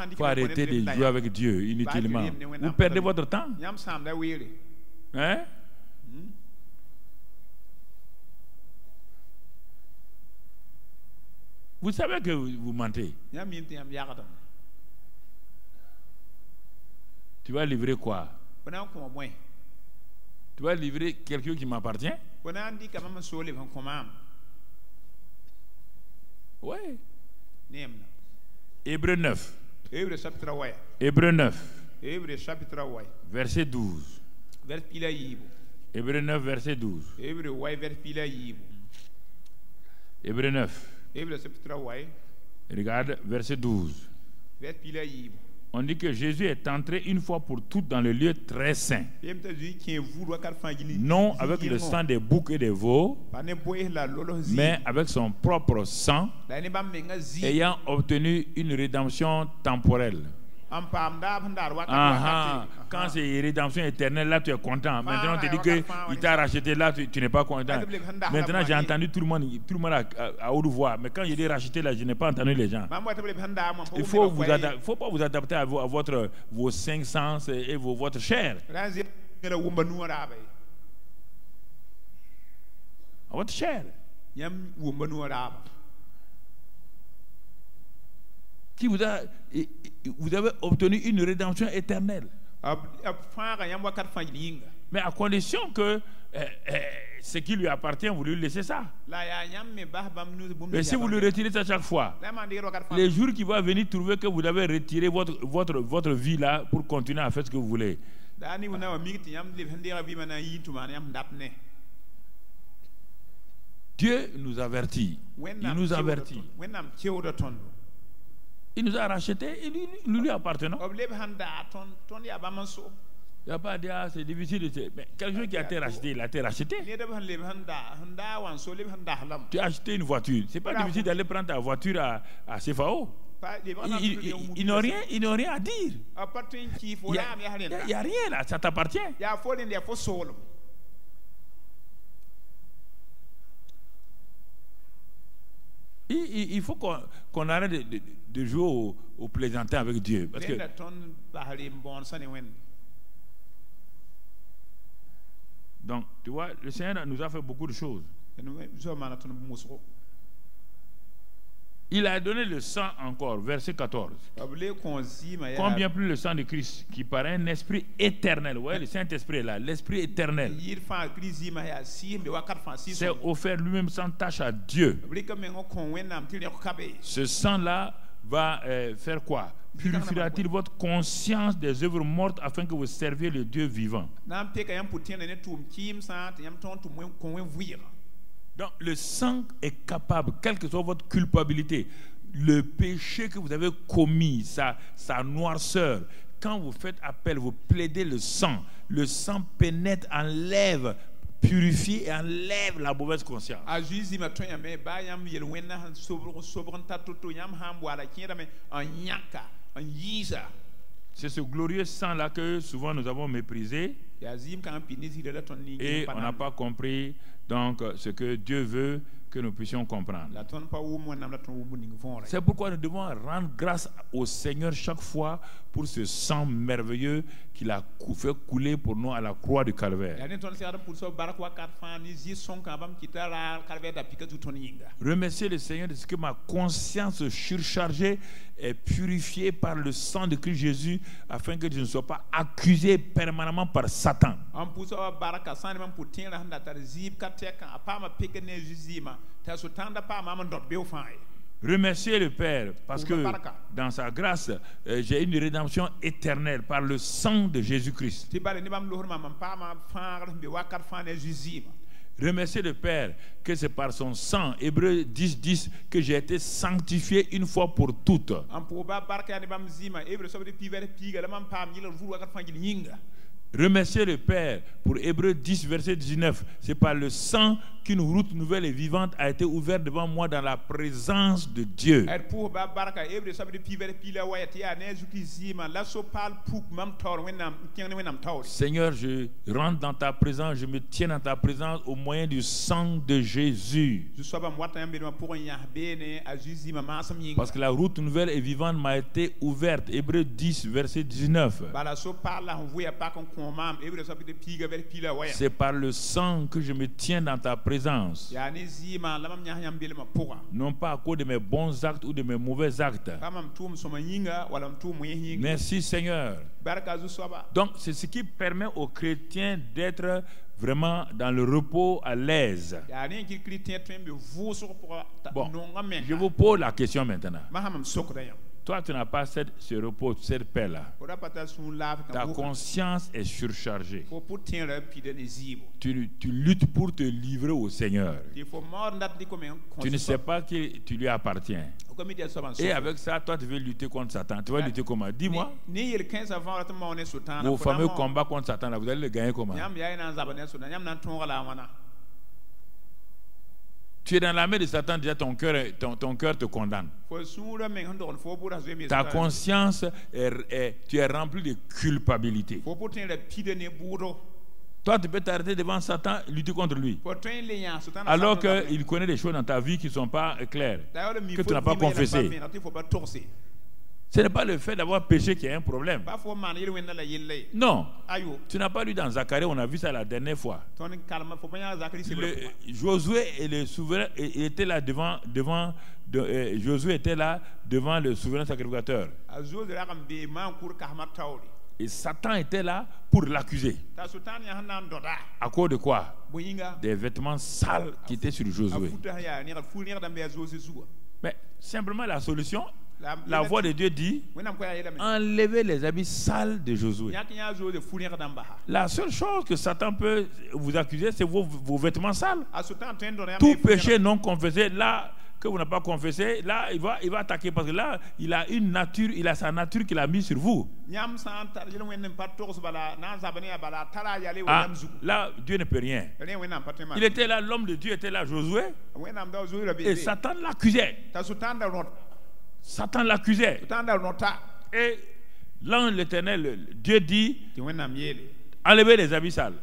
Il faut arrêter de jouer avec Dieu inutilement. Vous perdez votre temps. Hein? Vous savez que vous mentez. Tu vas livrer quoi? Tu vas livrer quelqu'un qui m'appartient? Oui. Hébreux 9. Hébreux 9. Verset 12. Hébreux 9, verset 12. Hébreux 9. Regarde, verset 12. On dit que Jésus est entré une fois pour toutes dans le lieu très saint. Non avec le sang des boucs et des veaux, mais avec son propre sang, ayant obtenu une rédemption temporelle. Quand c'est rédemption éternelle, là tu es content. Maintenant on te dit qu'il t'a racheté, là tu n'es pas content. Maintenant j'ai entendu tout le monde à haute voix. Mais quand il est racheté, là je n'ai pas entendu les gens. Il faut pas vous adapter à vos cinq sens et votre chair. À votre chair. Qui vous avez obtenu une rédemption éternelle. Mais à condition que ce qui lui appartient, vous lui laissez ça. Mais si vous lui retirez ça chaque fois, les jours qui vont venir trouver que vous avez retiré votre vie là pour continuer à faire ce que vous voulez. Dieu nous avertit. Il nous avertit. Il nous a rachetés et nous lui appartenons. Il n'y a pas à dire c'est difficile. Mais quelqu'un qui a été racheté, il a été racheté. Tu as acheté une voiture. Ce n'est pas difficile d'aller prendre ta voiture à CFAO. Ils n'ont rien à dire. Il n'y a rien là, ça t'appartient. Il faut qu'on arrête de jouer au plaisantin avec Dieu. Parce que donc, tu vois, le Seigneur nous a fait beaucoup de choses. Il a donné le sang encore, verset 14. Combien plus le sang de Christ, qui par un esprit éternel. Vous voyez, le Saint-Esprit est là, l'esprit éternel. C'est offert lui-même sans tâche à Dieu. Ce sang-là va faire quoi? Purifiera-t-il votre conscience des œuvres mortes afin que vous serviez le Dieu vivant? Donc le sang est capable, quelle que soit votre culpabilité, le péché que vous avez commis, sa noirceur, quand vous faites appel, vous plaidez le sang pénètre, enlève, purifie et enlève la mauvaise conscience. C'est ce glorieux sang-là que souvent nous avons méprisé et on n'a pas compris donc ce que Dieu veut que nous puissions comprendre. C'est pourquoi nous devons rendre grâce au Seigneur chaque fois pour ce sang merveilleux qu'il a fait couler pour nous à la croix du Calvaire. Remerciez le Seigneur de ce que ma conscience surchargée est purifiée par le sang de Christ Jésus afin que je ne sois pas accusé permanemment par Satan. Remerciez le Père parce que dans sa grâce, j'ai une rédemption éternelle par le sang de Jésus-Christ. Remerciez le Père que c'est par son sang, Hébreux 10:10, que j'ai été sanctifié une fois pour toutes. Remerciez le Père pour Hébreux 10, verset 19. C'est par le sang qu'une route nouvelle et vivante a été ouverte devant moi dans la présence de Dieu. Seigneur, je rentre dans ta présence, je me tiens dans ta présence au moyen du sang de Jésus. Parce que la route nouvelle et vivante m'a été ouverte. Hébreux 10, verset 19. C'est par le sang que je me tiens dans ta présence. Non pas à cause de mes bons actes ou de mes mauvais actes. Merci Seigneur. Donc c'est ce qui permet aux chrétiens d'être vraiment dans le repos à l'aise. Bon, je vous pose la question maintenant. Toi, tu n'as pas ce repos, cette paix-là. Ta conscience est surchargée. Tu luttes pour te livrer au Seigneur. Tu ne sais pas que tu lui appartiens. Et avec ça, toi, tu veux lutter contre Satan. Tu vas lutter comment? Dis-moi. Vos fameux combats contre Satan, là, vous allez le gagner comment? Tu es dans la main de Satan, déjà ton cœur te condamne. Ta conscience, tu es rempli de culpabilité. Toi, tu peux t'arrêter devant Satan, lutter contre lui. Alors qu'il connaît des choses dans ta vie qui ne sont pas claires, que tu n'as pas confessé. Ce n'est pas le fait d'avoir péché qui est un problème. Non. Tu n'as pas lu dans Zacharie, on a vu ça la dernière fois. Josué et le souverain étaient là Josué était là devant le souverain sacrificateur. Et Satan était là pour l'accuser. À cause de quoi? Des vêtements sales qui étaient sur Josué. Mais simplement la solution, la voix de Dieu dit, enlevez les habits sales de Josué. La seule chose que Satan peut vous accuser, c'est vos vêtements sales. Tout péché non confessé, là, que vous n'avez pas confessé, là, il va attaquer parce que là, il a une nature, il a sa nature qu'il a mise sur vous. Là, Dieu ne peut rien. Il était là, l'homme de Dieu était là, Josué, et Satan l'accusait. Satan l'accusait. Et l'ange de l'Éternel, Dieu dit, enlevez les habits sales.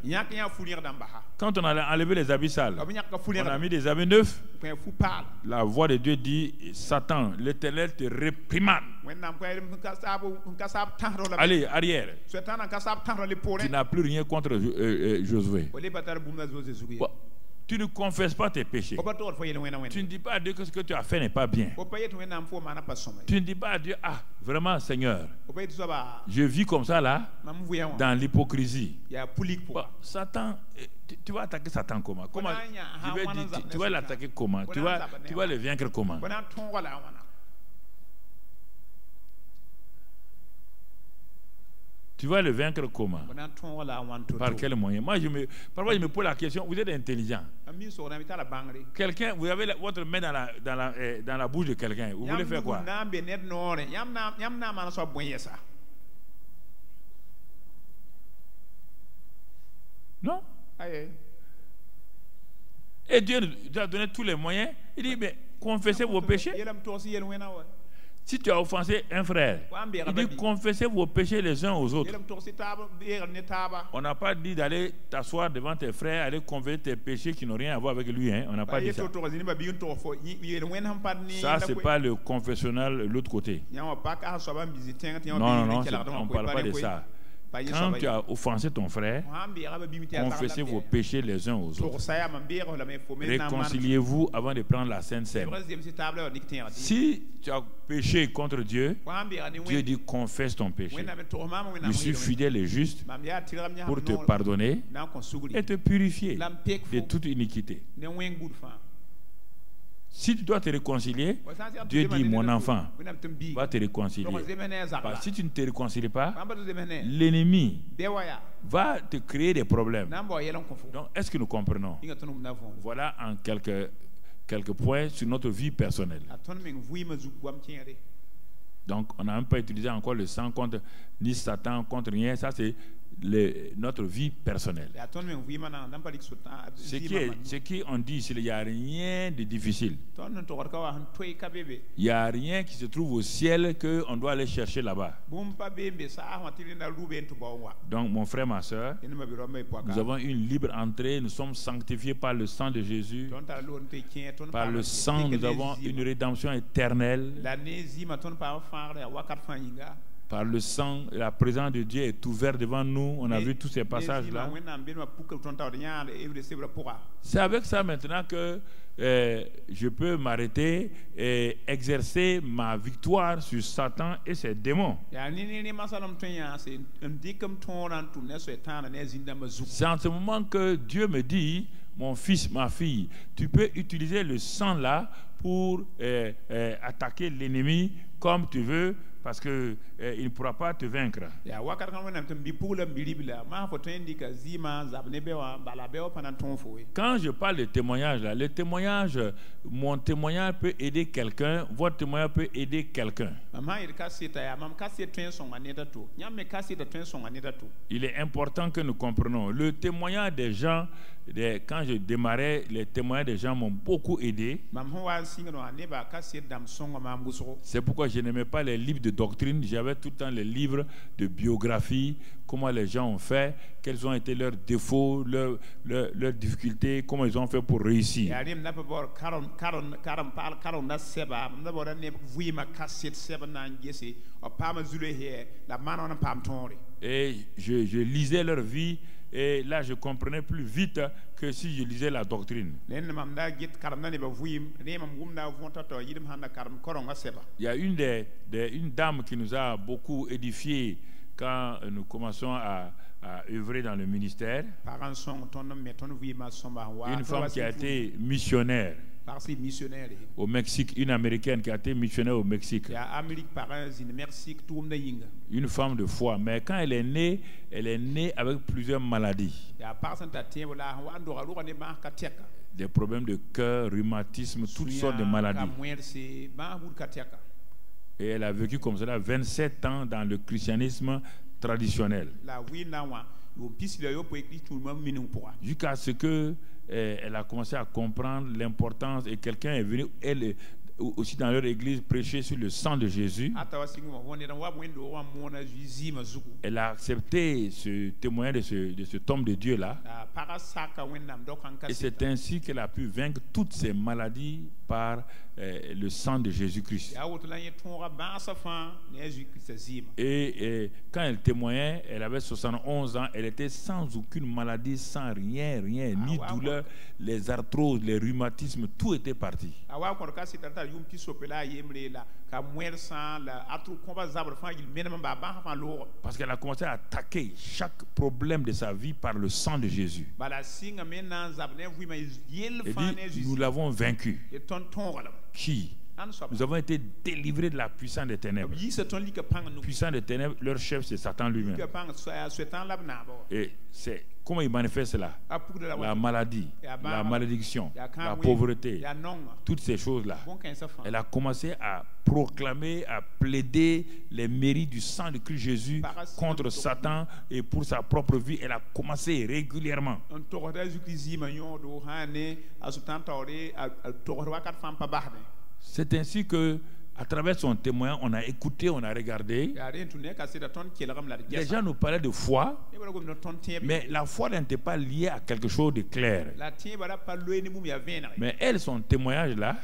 Quand on a enlevé les habits sales, on a mis des habits neufs. La voix de Dieu dit, Satan, l'Éternel te réprimande. Allez, arrière. Tu n'as plus rien contre Josué. Bon. Tu ne confesses pas tes péchés. Tu ne dis pas à Dieu que ce que tu as fait n'est pas bien. Tu ne dis pas à Dieu, ah, vraiment Seigneur, je vis comme ça là, dans l'hypocrisie. Bon, Satan, tu vas attaquer Satan comment? Tu vas l'attaquer comment? Tu vas le vaincre comment? Tu vas le vaincre comment? Par quel moyen? Moi, parfois, je me pose la question, vous êtes intelligent. Quelqu'un, vous avez votre main dans la bouche de quelqu'un. Vous voulez faire quoi? Non? Et Dieu nous a donné tous les moyens. Il dit, mais confessez vos péchés. Si tu as offensé un frère, il dit confessez vos péchés les uns aux autres. On n'a pas dit d'aller t'asseoir devant tes frères, aller confesser tes péchés qui n'ont rien à voir avec lui. Hein? On n'a pas dit ça. Ça, ce n'est pas le confessionnal de l'autre côté. Non, on ne parle pas de ça. Quand tu as offensé ton frère, confessez vos péchés les uns aux autres. Réconciliez-vous avant de prendre la Sainte Seine. Si tu as péché contre Dieu, Dieu dit confesse ton péché. Je suis fidèle et juste pour te pardonner et te purifier de toute iniquité. Si tu dois te réconcilier, Dieu dit, mon enfant, va te réconcilier. Parce que si tu ne te réconcilies pas, l'ennemi va te créer des problèmes. Donc, est-ce que nous comprenons? Voilà en quelques points sur notre vie personnelle. Donc, on n'a même pas utilisé encore le sang contre ni Satan, contre rien. Ça, c'est notre vie personnelle. Ce qui on dit, il n'y a rien de difficile. Il n'y a rien qui se trouve au ciel qu'on doit aller chercher là-bas. Donc, mon frère, ma soeur, nous avons une libre entrée. Nous sommes sanctifiés par le sang de Jésus. Par le sang, nous avons une rédemption éternelle. Par le sang, la présence de Dieu est ouverte devant nous. On a vu tous ces passages-là. C'est avec ça maintenant que je peux m'arrêter et exercer ma victoire sur Satan et ses démons. C'est en ce moment que Dieu me dit, mon fils, ma fille, tu peux utiliser le sang-là pour attaquer l'ennemi comme tu veux, parce qu'il ne pourra pas te vaincre. Quand je parle de témoignage, là, mon témoignage peut aider quelqu'un, votre témoignage peut aider quelqu'un. Il est important que nous comprenions. Le témoignage des gens quand je démarrais, les témoignages des gens m'ont beaucoup aidé. C'est pourquoi je n'aimais pas les livres de doctrine. J'avais tout le temps les livres de biographie, comment les gens ont fait, quels ont été leurs défauts, leurs difficultés, comment ils ont fait pour réussir. Et je lisais leur vie. Et là, je comprenais plus vite que si je lisais la doctrine. Il y a une dame qui nous a beaucoup édifiés quand nous commençons à œuvrer dans le ministère. Une femme qui a été missionnaire au Mexique, une américaine qui a été missionnaire au Mexique. Une femme de foi, mais quand elle est née avec plusieurs maladies. Des problèmes de cœur, rhumatisme, toutes sortes de maladies. Et elle a vécu comme cela 27 ans dans le christianisme traditionnel. Jusqu'à ce que elle a commencé à comprendre l'importance, et quelqu'un est venu, elle aussi dans leur église, prêcher sur le sang de Jésus. Elle a accepté ce témoignage de cet homme de Dieu là. Et c'est ainsi qu'elle a pu vaincre toutes ces maladies par le sang de Jésus-Christ. Et quand elle témoignait, elle avait 71 ans, elle était sans aucune maladie, sans rien, ni douleur, les arthroses, les rhumatismes, tout était parti. Parce qu'elle a commencé à attaquer chaque problème de sa vie par le sang de Jésus. Elle dit, nous l'avons vaincu. Qui? Nous avons été délivrés de la puissance des ténèbres. Puissance des ténèbres, leur chef c'est Satan lui-même. Et c'est comment il manifeste cela? La maladie, la malédiction, la pauvreté, toutes ces choses-là. Elle a commencé à proclamer, à plaider les mérites du sang de Christ Jésus contre Satan, et pour sa propre vie, elle a commencé régulièrement. C'est ainsi que, à travers son témoin, on a écouté, on a regardé. Les gens nous parlaient de foi, mais la foi n'était pas liée à quelque chose de clair. Mais elle, son témoignage là,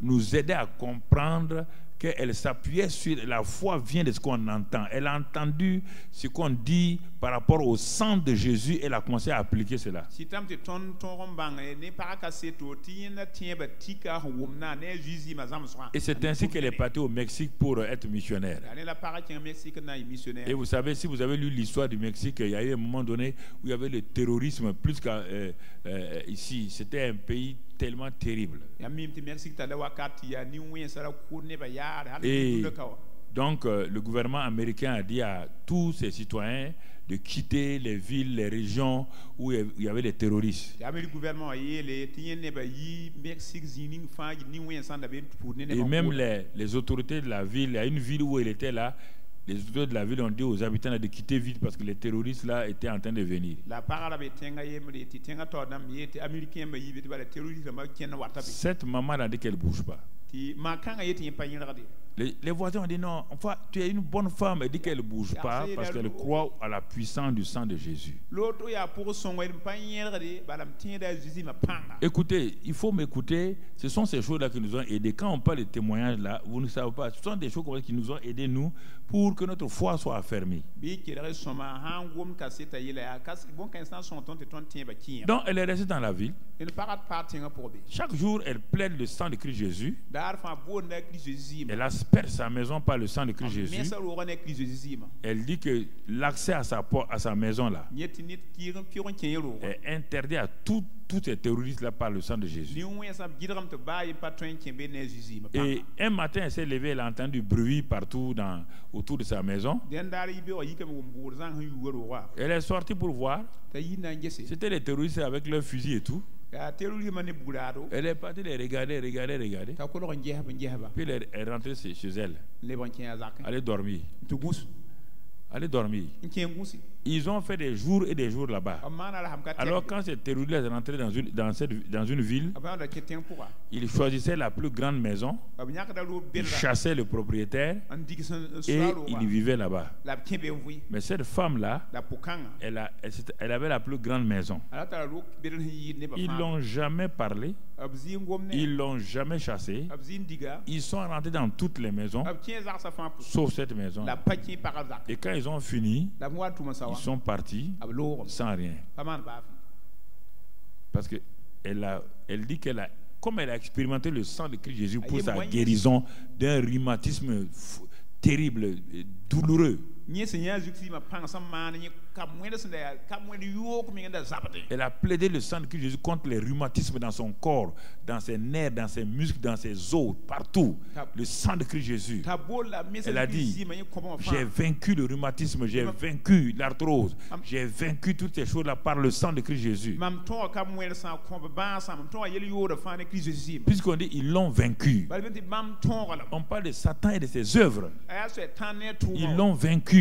nous aidait à comprendre qu'elle s'appuyait sur la foi, vient de ce qu'on entend. Elle a entendu ce qu'on dit par rapport au sang de Jésus, elle a commencé à appliquer cela. Et c'est ainsi qu'elle est partie au Mexique pour être missionnaire. Et vous savez, si vous avez lu l'histoire du Mexique, il y a eu un moment donné où il y avait le terrorisme plus qu'ici. C'était un pays tellement terrible. Et donc le gouvernement américain a dit à tous ses citoyens de quitter les villes, les régions où il y avait des terroristes. Et même les autorités de la ville, il y a une ville où il était là, les autorités de la ville ont dit aux habitants de quitter vite parce que les terroristes là étaient en train de venir. 7 mamans ont dit qu'elle ne bouge pas. Les voisins ont dit non, enfin, tu es une bonne femme. Elle dit qu'elle ne bouge pas parce qu'elle croit à la puissance du sang de Jésus. Écoutez, il faut m'écouter. Ce sont ces choses-là qui nous ont aidés. Quand on parle de témoignages là, vous ne savez pas. Ce sont des choses qui nous ont aidés, nous, pour que notre foi soit affermie. Donc, elle est restée dans la ville. Chaque jour, elle plaide le sang de Christ Jésus. Elle asperge sa maison par le sang de Christ Jésus. Elle dit que l'accès à sa maison là est interdit à tous ces terroristes là par le sang de Jésus. Et un matin, elle s'est levée, elle a entendu du bruit partout autour de sa maison. Elle est sortie pour voir. C'était les terroristes avec leurs fusils et tout. Elle est partie les regarder. Puis elle est rentrée chez elle. Elle est dormie. Ils ont fait des jours et des jours là-bas. Alors quand ces terroristes rentraient dans une ville, ils choisissaient la plus grande maison, ils chassaient le propriétaire et ils vivaient là-bas. Mais cette femme-là, elle avait la plus grande maison. Ils n'ont jamais parlé, ils l'ont jamais chassé. Ils sont rentrés dans toutes les maisons, sauf cette maison. Et quand ils ont fini, ils sont partis sans rien. Parce que elle dit comme elle a expérimenté le sang de Christ Jésus pour sa guérison d'un rhumatisme terrible, douloureux. Elle a plaidé le sang de Christ Jésus contre les rhumatismes dans son corps, dans ses nerfs, dans ses muscles, dans ses os, partout. Le sang de Christ Jésus. Elle a dit, j'ai vaincu le rhumatisme, j'ai vaincu l'arthrose, j'ai vaincu toutes ces choses-là par le sang de Christ Jésus. Puisqu'on dit ils l'ont vaincu, on parle de Satan et de ses œuvres. Ils l'ont vaincu.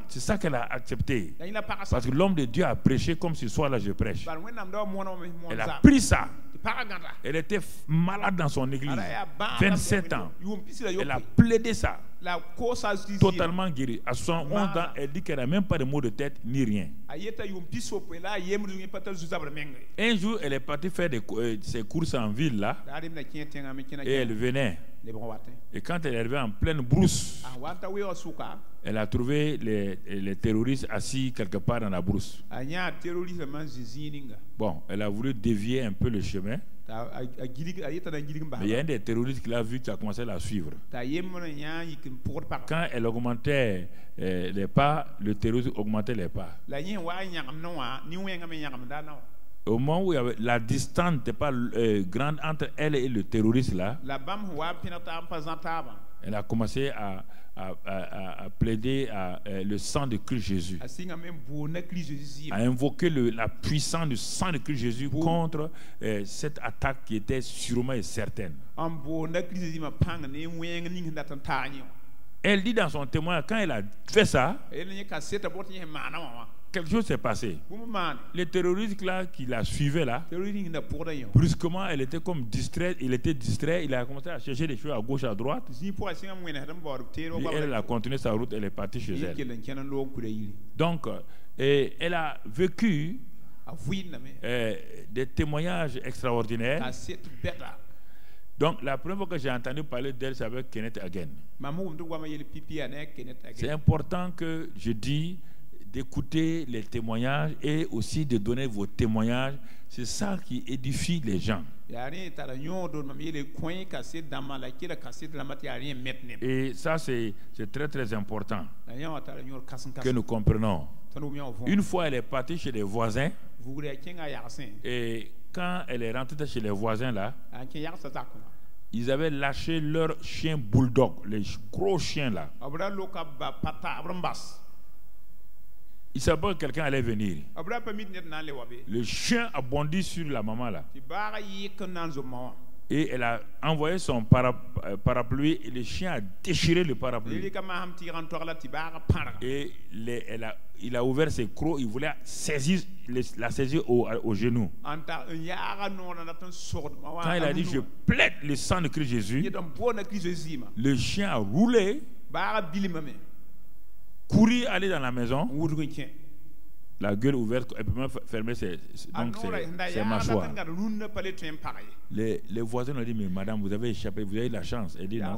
C'est ça qu'elle a accepté. Parce que l'homme de Dieu a prêché comme ce soir-là je prêche. Elle a pris ça. Elle était malade dans son église, 27 ans. Elle a plaidé ça. Totalement guérie. À 71 ans, elle dit qu'elle n'a même pas de maux de tête ni rien. Un jour, elle est partie faire ses courses en ville là, et elle venait. Et quand elle est arrivée en pleine brousse, elle a trouvé les terroristes assis quelque part dans la brousse. Bon, elle a voulu dévier un peu le chemin. Mais il y a un des terroristes qui l'a vu, qui a commencé à la suivre. Quand elle augmentait les pas, le terroriste augmentait les pas. Au moment où la distance n'était pas grande entre elle et le terroriste là, elle a commencé à plaider le sang de Christ Jésus, à invoquer la puissance du sang de Christ Jésus contre cette attaque qui était sûrement et certaine. Elle dit dans son témoin, quand elle a fait ça, quelque chose s'est passé. Les terroristes là qui la suivaient là, brusquement, elle était comme distraite. Il était distrait. Il a commencé à chercher des choses à gauche, à droite. Et elle a continué sa route. Elle est partie chez elle. Donc, elle a vécu des témoignages extraordinaires. Donc, la première fois que j'ai entendu parler d'elle, c'est avec Kenneth Hagin. C'est important que je dis d'écouter les témoignages et aussi de donner vos témoignages. C'est ça qui édifie les gens. Et ça, c'est très très important que nous comprenons. Une fois, elle est partie chez les voisins. Et quand elle est rentrée chez les voisins là, ils avaient lâché leur chien bulldog, les gros chiens là. Il savait que quelqu'un allait venir. Le chien a bondi sur la maman là. Et elle a envoyé son parapluie et le chien a déchiré le parapluie. Et il a ouvert ses crocs, il voulait la saisir au genou. Quand il a dit je plaide le sang de Christ Jésus, le chien a roulé, couru aller dans la maison, la gueule ouverte, elle peut même fermer ses mâchoires. Les voisins ont dit, mais madame, vous avez échappé, vous avez de la chance. Elle dit non,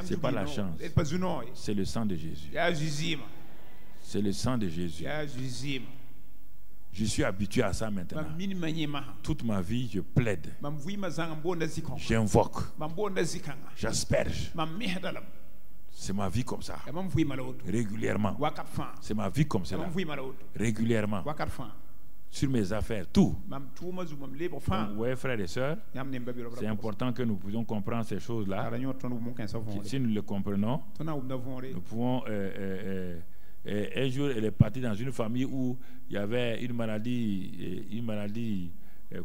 c'est pas la chance, c'est le sang de Jésus. C'est le sang de Jésus. Je suis habitué à ça maintenant. Toute ma vie, je plaide, j'invoque, j'asperge. C'est ma vie comme ça. Régulièrement. C'est ma vie comme ça. Régulièrement. Sur mes affaires, tout. Donc, ouais, frères et sœurs, c'est important que nous puissions comprendre ces choses-là. Si nous les comprenons, nous pouvons... un jour, elle est partie dans une famille où il y avait une maladie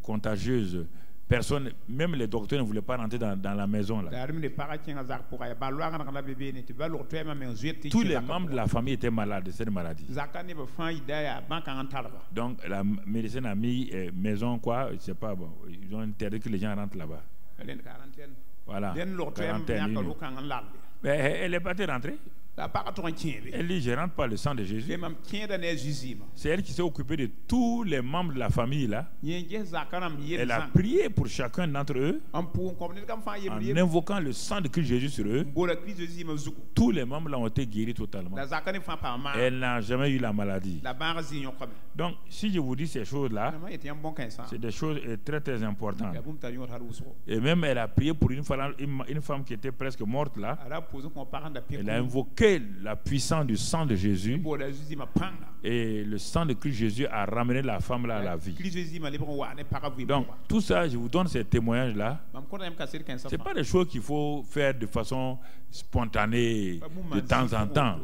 contagieuse Personne, même les docteurs ne voulaient pas rentrer dans la maison là. Tous les membres de la famille étaient malades de cette maladie. Donc la médecine a mis maison quoi, je sais pas, bon, ils ont interdit que les gens rentrent là-bas. Voilà. Mais elle est pas rentrée. Elle dit, je ne rentre pas le sang de Jésus. C'est elle qui s'est occupée de tous les membres de la famille là. Elle a prié pour chacun d'entre eux en invoquant le sang de Christ Jésus sur eux. Tous les membres là ont été guéris totalement. Elle n'a jamais eu la maladie. Donc, si je vous dis ces choses-là, c'est des choses très très importantes. Et même elle a prié pour une femme qui était presque morte là. Elle a invoqué la puissance du sang de Jésus et le sang de Christ Jésus a ramené la femme là à la vie. Donc tout ça, je vous donne ces témoignages là. C'est pas des choses qu'il faut faire de façon spontanée de temps en temps.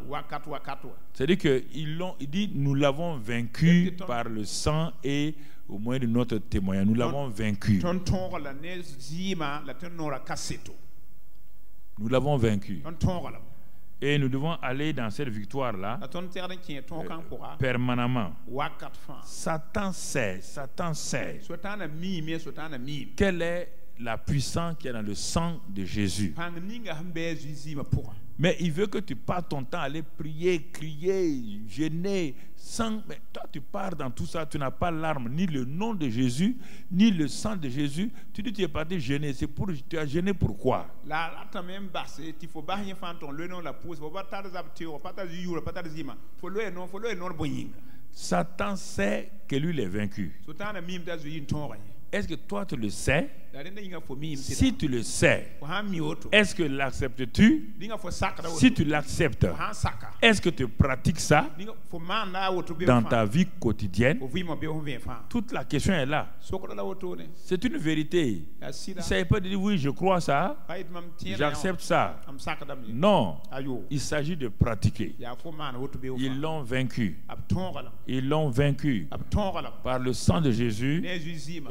C'est-à-dire qu'il dit nous l'avons vaincu par le sang et au moyen de notre témoignage. Nous l'avons vaincu. Nous l'avons vaincu. Et nous devons aller dans cette victoire-là permanemment. Satan sait quelle est la puissance qui est dans le sang de Jésus. Mais il veut que tu passes ton temps à aller prier, crier, gêner, sans. Mais toi, tu pars dans tout ça, tu n'as pas l'arme, ni le nom de Jésus, ni le sang de Jésus. Tu dis tu es parti gêner. C'est pour tu as gêné pourquoi? Satan sait que lui est vaincu. Est-ce que toi tu le sais? Si tu le sais, est-ce que l'acceptes-tu? Si tu l'acceptes, est-ce que tu pratiques ça dans ta vie quotidienne? Toute la question est là. C'est une vérité. Il ne s'agit pas de dire oui, je crois ça, j'accepte ça. Non, il s'agit de pratiquer. Ils l'ont vaincu. Ils l'ont vaincu par le sang de Jésus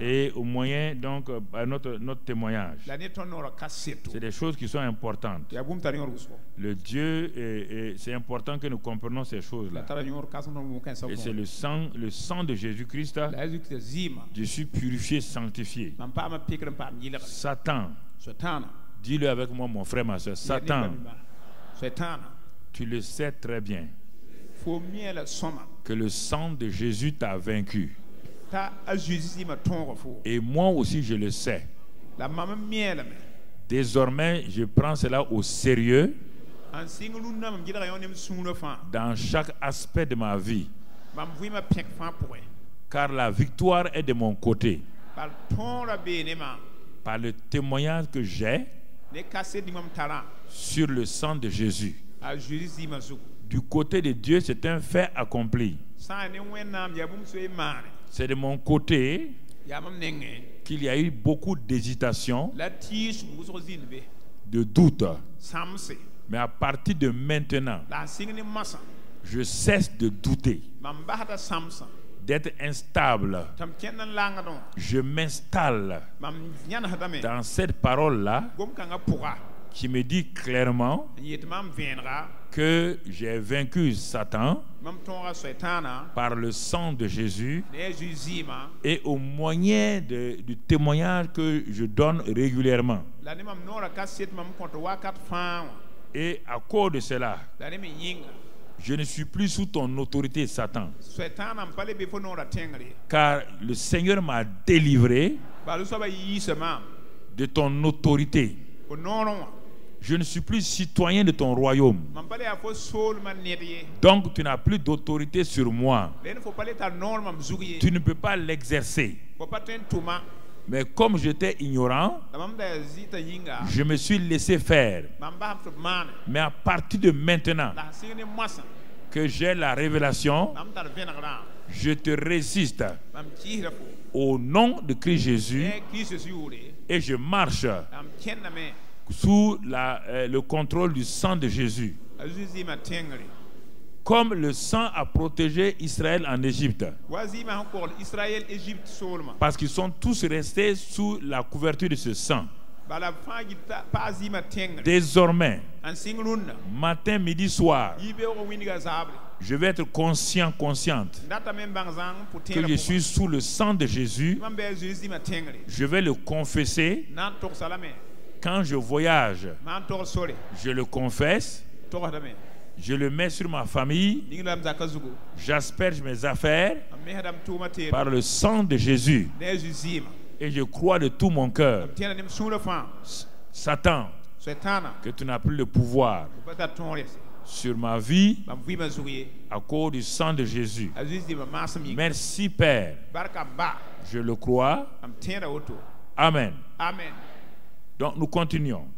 et au moyen donc notre témoignage. C'est des choses qui sont importantes. Le Dieu, c'est important que nous comprenions ces choses-là. Et c'est le sang de Jésus-Christ. Je suis purifié, sanctifié. Satan, dis-le avec moi, mon frère, ma soeur. Satan, tu le sais très bien que le sang de Jésus t'a vaincu. Et moi aussi je le sais. Désormais je prends cela au sérieux dans chaque aspect de ma vie, car la victoire est de mon côté par le témoignage que j'ai sur le sang de Jésus. Du côté de Dieu, c'est un fait accompli. C'est de mon côté qu'il y a eu beaucoup d'hésitation, de doute. Mais à partir de maintenant, je cesse de douter, d'être instable. Je m'installe dans cette parole-là qui me dit clairement que j'ai vaincu Satan par le sang de Jésus et au moyen du témoignage que je donne régulièrement. Et à cause de cela, je ne suis plus sous ton autorité, Satan. Car le Seigneur m'a délivré de ton autorité. Je ne suis plus citoyen de ton royaume. Donc tu n'as plus d'autorité sur moi. Tu ne peux pas l'exercer. Mais comme j'étais ignorant, je me suis laissé faire. Mais à partir de maintenant que j'ai la révélation, je te résiste au nom de Christ Jésus et je marche sous le contrôle du sang de Jésus. Comme le sang a protégé Israël en Égypte. Parce qu'ils sont tous restés sous la couverture de ce sang. Désormais, matin, midi, soir, je vais être consciente que je suis sous le sang de Jésus. Je vais le confesser. Quand je voyage, je le confesse. Je le mets sur ma famille. J'asperge mes affaires par le sang de Jésus. Et je crois de tout mon cœur, Satan, que tu n'as plus le pouvoir sur ma vie à cause du sang de Jésus. Merci Père. Je le crois. Amen. Donc nous continuons.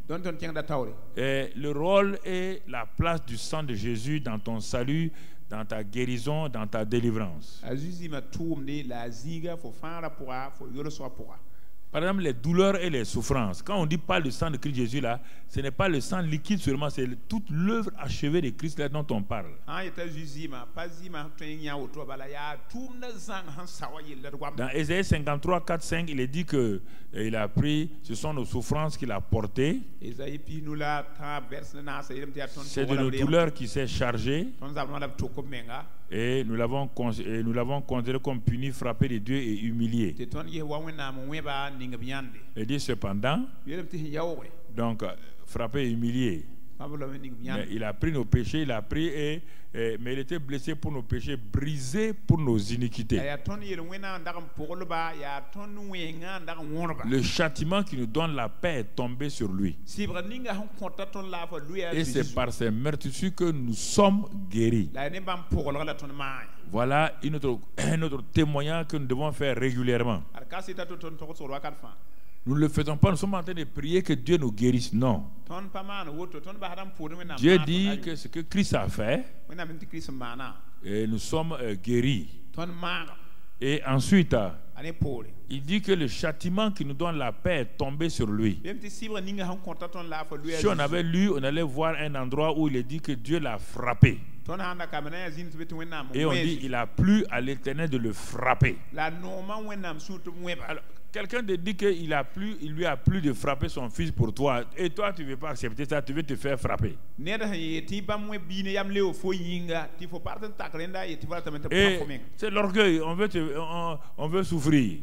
Et le rôle et la place du sang de Jésus dans ton salut, dans ta guérison, dans ta délivrance. Par exemple, les douleurs et les souffrances. Quand on dit pas le sang de Christ Jésus là, ce n'est pas le sang liquide seulement, c'est toute l'œuvre achevée de Christ là dont on parle. Dans Ésaïe 53, 4, 5, il est dit que il a pris, ce sont nos souffrances qu'il a portées. C'est de nos douleurs qu'il s'est chargé. Et nous l'avons considéré comme puni, frappé de Dieu et humilié. Il dit cependant, donc frappé et humilié. Mais il a pris nos péchés, il a pris mais il était blessé pour nos péchés, brisé pour nos iniquités. Le châtiment qui nous donne la paix est tombé sur lui. Et c'est par ses meurtrissures que nous sommes guéris. Voilà un autre témoignage que nous devons faire régulièrement. Nous ne le faisons pas, nous sommes en train de prier que Dieu nous guérisse. Non. Dieu dit que ce que Christ a fait, et nous sommes guéris. Et ensuite, il dit que le châtiment qui nous donne la paix est tombé sur lui. Si on avait lu, on allait voir un endroit où il est dit que Dieu l'a frappé. Et on dit il a plu à l'Éternel de le frapper. Alors, quelqu'un te dit qu'il lui a plu de frapper son fils pour toi. Et toi, tu ne veux pas accepter ça, tu veux te faire frapper. Et c'est l'orgueil, on veut souffrir.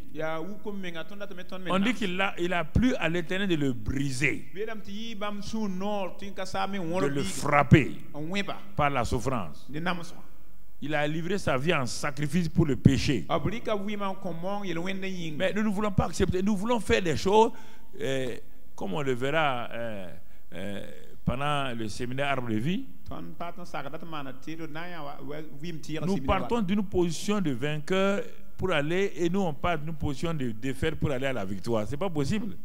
On dit qu'il a plu à l'Éternel de le briser, de le frapper par la souffrance. Il a livré sa vie en sacrifice pour le péché. Mais nous ne voulons pas accepter. Nous voulons faire des choses comme on le verra pendant le séminaire Arbre de Vie. Nous partons d'une position de vainqueur pour aller, et nous on part d'une position de défaite pour aller à la victoire. C'est pas possible.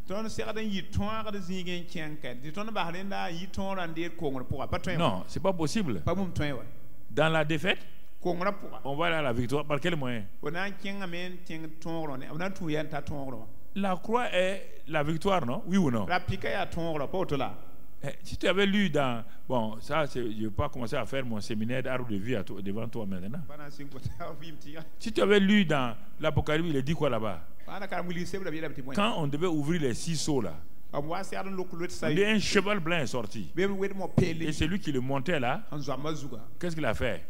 Non, c'est pas possible. Dans la défaite, on va aller à la victoire. Par quel moyen? La croix est la victoire, non? Oui ou non? Si tu avais lu dans... Bon, ça, je ne vais pas commencer à faire mon séminaire d'arbre de vie devant toi maintenant. Si tu avais lu dans l'Apocalypse, il est dit quoi là-bas? Quand on devait ouvrir les 6 seaux là, il y a un cheval blanc est sorti. Et celui qui le montait là, qu'est-ce qu'il a fait?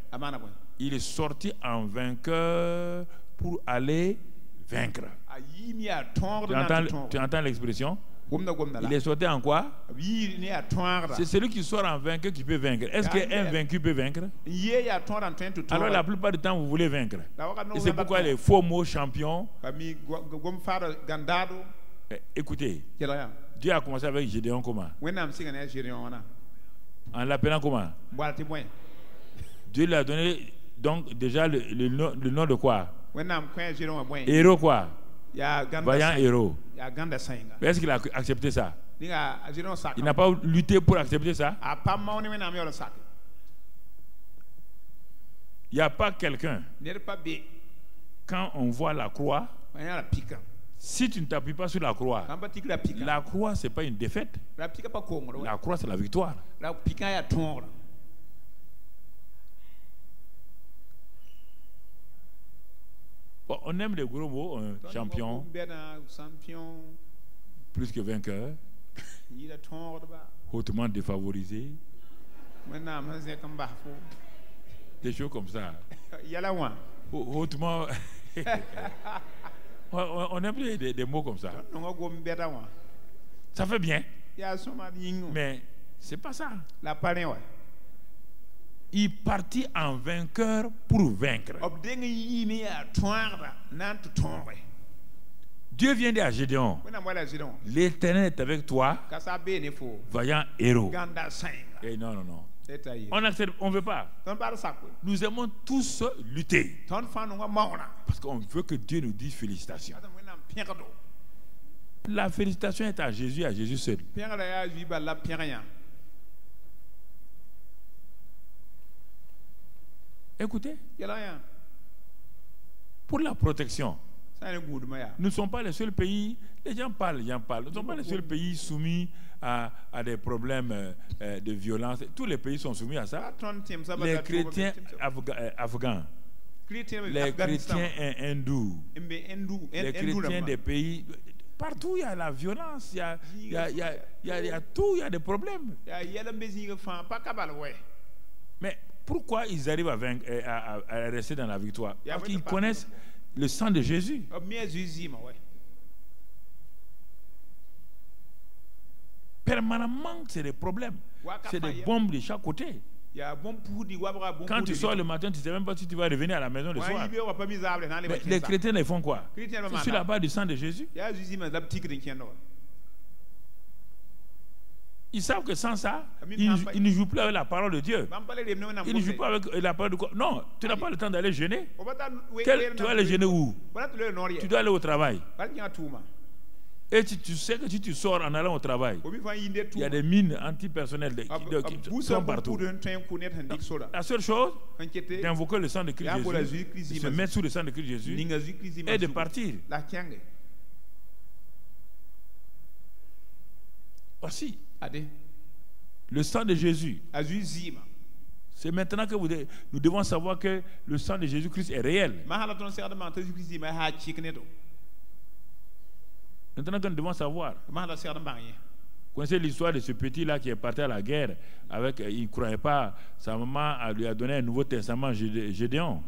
Il est sorti en vainqueur pour aller vaincre. Tu entends l'expression? Il est sorti en quoi? C'est celui qui sort en vainqueur qui peut vaincre. Est-ce qu'un vaincu peut vaincre? Alors la plupart du temps vous voulez vaincre. Et c'est pourquoi les faux mots champions. Écoutez, Dieu a commencé avec Gédéon comment? En l'appelant comment? Dieu lui a donné donc déjà le nom de quoi? Héros quoi? Vaillant héros. Mais est-ce qu'il a accepté ça? Il n'a pas lutté pour accepter ça? Il n'y a pas quelqu'un. Quand on voit la croix, si tu ne t'appuies pas sur la croix ce n'est pas une défaite. La croix c'est la victoire. Bon, on aime les gros mots, un champion, plus que vainqueur, hautement défavorisé, des choses comme ça. Hautement. On aime des mots comme ça. Ça fait bien. Mais c'est pas ça. Il partit en vainqueur pour vaincre. Dieu vient dire à Gédéon, l'Éternel est avec toi, vaillant héros. Et non, non, non. On ne veut pas. Nous aimons tous lutter. Parce qu'on veut que Dieu nous dise félicitations. La félicitation est à Jésus seul. Écoutez, pour la protection, nous ne sommes pas les seuls pays, les gens parlent. Nous ne sommes pas les seuls pays soumis à des problèmes de violence. Tous les pays sont soumis à ça. Les chrétiens afghans, les chrétiens hindous, les chrétiens des pays. Partout il y a la violence, il y a tout, il y a des problèmes. Mais pourquoi ils arrivent à rester dans la victoire? Parce qu'ils connaissent le sang de Jésus. Permanemment, c'est des problèmes. C'est des bombes de chaque côté. Quand tu sors le matin, tu ne sais même pas si tu vas revenir à la maison le soir. Mais les chrétiens, ils font quoi? C'est sur la base du sang de Jésus. Ils savent que sans ça, ils ne jouent plus avec la parole de Dieu. Ils ne jouent pas avec la parole de quoi? Non, tu n'as pas le temps d'aller jeûner. Tu vas aller jeûner où? Tu dois aller au travail. Et tu sais que si tu sors en allant au travail, il y a des mines antipersonnelles qui sont partout. La seule chose, d'invoquer le sang de Christ Jésus, de se mettre sous le sang de Christ Jésus et de partir. Aussi, le sang de Jésus. C'est maintenant que nous devons savoir que le sang de Jésus-Christ est réel. Maintenant que nous devons savoir. Vous connaissez l'histoire de ce petit-là qui est parti à la guerre. Il ne croyait pas. Sa maman lui a donné un Nouveau Testament, Gédéon.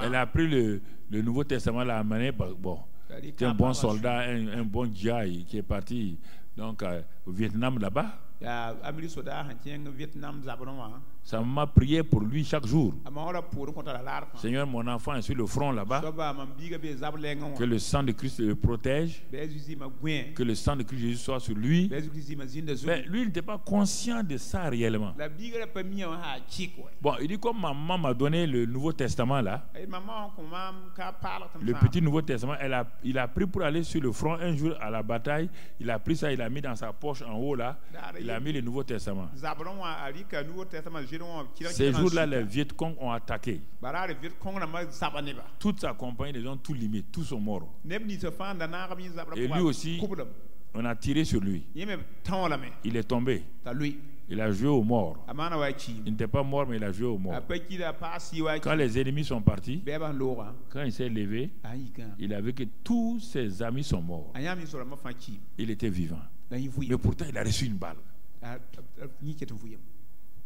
Elle a pris le Nouveau Testament, l'a amené. Bon, c'est un bon soldat, un bon djaï qui est parti donc, au Vietnam là-bas. Sa maman priait pour lui chaque jour. Seigneur, mon enfant est sur le front là-bas. Que le sang de Christ le protège. Que le sang de Christ Jésus soit sur lui. Mais lui, il n'était pas conscient de ça réellement. Bon, il dit comme maman m'a donné le Nouveau Testament là. Le petit Nouveau Testament, il a pris pour aller sur le front un jour à la bataille. Il a pris ça, il a mis dans sa poche en haut là. Il a mis le Nouveau Testament. Ces jours-là, les Viet Cong ont attaqué. Toute sa compagnie, les gens, tout limite, tous sont morts. Et lui aussi, on a tiré sur lui. Il est tombé. Il a joué aux morts. Il n'était pas mort, mais il a joué aux morts. Quand les ennemis sont partis, quand il s'est levé, il a vu que tous ses amis sont morts. Il était vivant. Mais pourtant, il a reçu une balle.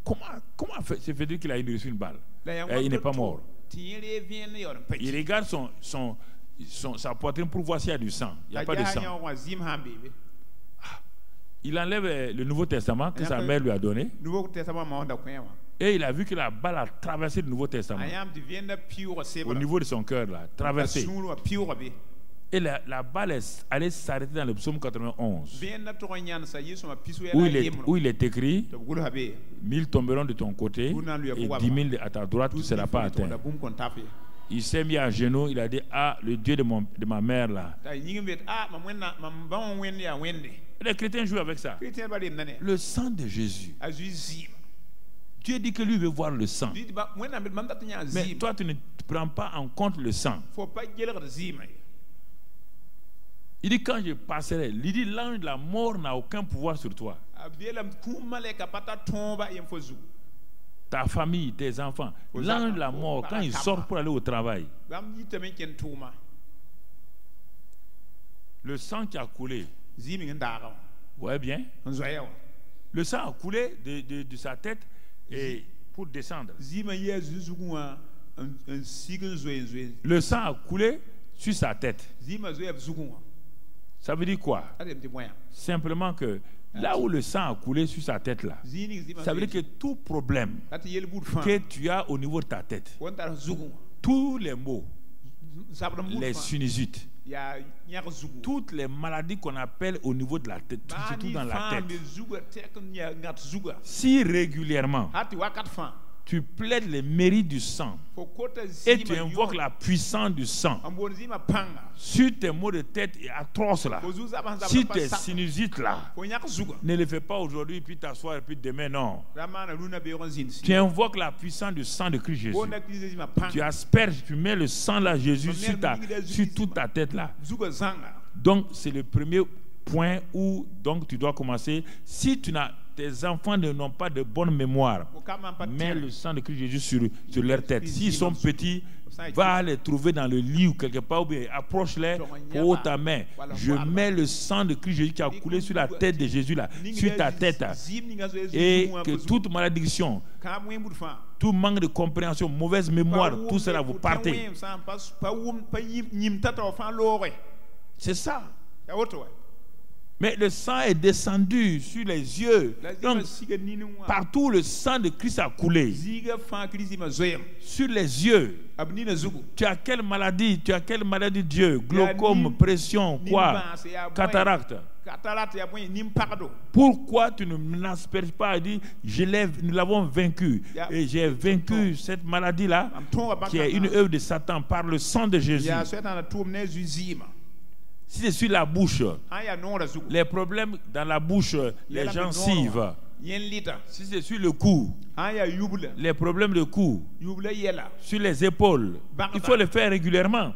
Comment se fait-il qu'il a reçu une balle? Il n'est pas mort. Il regarde sa poitrine pour voir s'il y a du sang. Il n'y a pas de sang. Il enlève le Nouveau Testament que sa mère lui a donné. Et il a vu que la balle a traversé le Nouveau Testament. Au niveau de son cœur, là, traversé. Et la balle est allée s'arrêter dans le psaume 91. Où il est écrit: 1000 tomberont de ton côté et 10 000 à ta droite, tu ne seras pas atteint. Il s'est mis à genoux, il a dit: ah, le Dieu de ma mère là. Les chrétiens jouent avec ça. Le sang de Jésus. Dieu dit que lui veut voir le sang. Mais toi, tu ne prends pas en compte le sang. Il dit: quand je passerai, il dit, l'ange de la mort n'a aucun pouvoir sur toi. ta famille, tes enfants. L'ange de la mort, quand il sort pour aller au travail, le sang qui a coulé, vous voyez bien, le sang a coulé de sa tête et pour descendre. Le sang a coulé sur sa tête. Ça veut dire quoi? Simplement que là où le sang a coulé sur sa tête là, ça veut dire que tout problème que tu as au niveau de ta tête, tous les maux, les sinusites, toutes les maladies qu'on appelle au niveau de la tête, surtout dans la tête, si régulièrement tu plaides les mérites du sang et tu invoques la puissance du sang sur tes maux de tête atroces là, sur tes sinusites là, ne le fais pas aujourd'hui puis t'asseoir et puis demain, non. Tu invoques la puissance du sang de Christ Jésus. Tu asperges, tu mets le sang là Jésus sur toute ta tête là. Donc c'est le premier point où donc tu dois commencer. Si tes enfants n'ont pas de bonne mémoire, mets le sang de Christ Jésus sur leur tête. S'ils sont petits, va les trouver dans le lit ou quelque part, ou bien approche-les pour ta main. Je mets le sang de Christ Jésus qui a coulé sur la tête de Jésus là, sur ta tête, et que toute malédiction, tout manque de compréhension, mauvaise mémoire, tout cela vous partez. C'est ça. Mais le sang est descendu sur les yeux. Donc, partout le sang de Christ a coulé. Sur les yeux. Tu as quelle maladie? Tu as quelle maladie, Dieu? Glaucome, pression, quoi? Cataracte. Pourquoi tu ne m'asperges pas et dis, nous l'avons vaincu. Et j'ai vaincu cette maladie-là, qui est une œuvre de Satan par le sang de Jésus. Si c'est sur la bouche, les problèmes dans la bouche, les gencives. Si c'est sur le cou, les problèmes de cou, sur les épaules, il faut le faire régulièrement.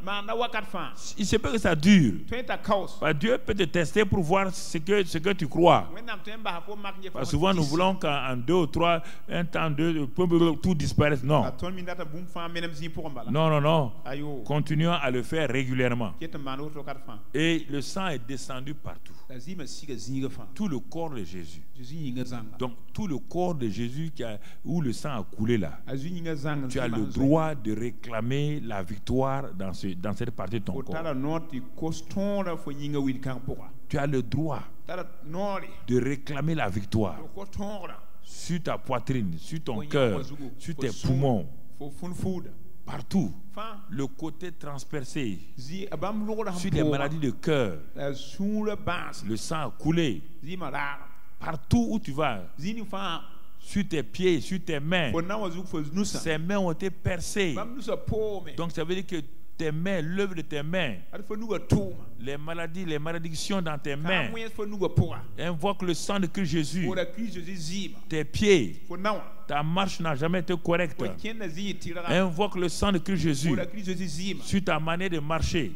Il se peut que ça dure. Dieu peut te tester pour voir ce que tu crois. Parce que souvent nous voulons qu'en 2 ou 3, un temps, tout disparaisse. Non. Non. Continuons à le faire régulièrement. Et le sang est descendu partout. Tout le corps de Jésus. Donc tout le corps de Jésus où le sang a coulé là, tu as le droit de réclamer la victoire dans cette partie de ton corps. Tu as le droit de réclamer la victoire sur ta poitrine, sur ton cœur, sur tes poumons, partout. Le côté transpercé, sur les maladies de cœur, le sang a coulé. Partout où tu vas, sur tes pieds, sur tes mains, ces mains ont été percées. Donc ça veut dire que tes mains, l'œuvre de tes mains, les maladies, les malédictions dans tes mains, invoque le sang de Christ Jésus. Tes pieds, ta marche n'a jamais été correcte. Invoque le sang de Christ Jésus sur ta manière de marcher.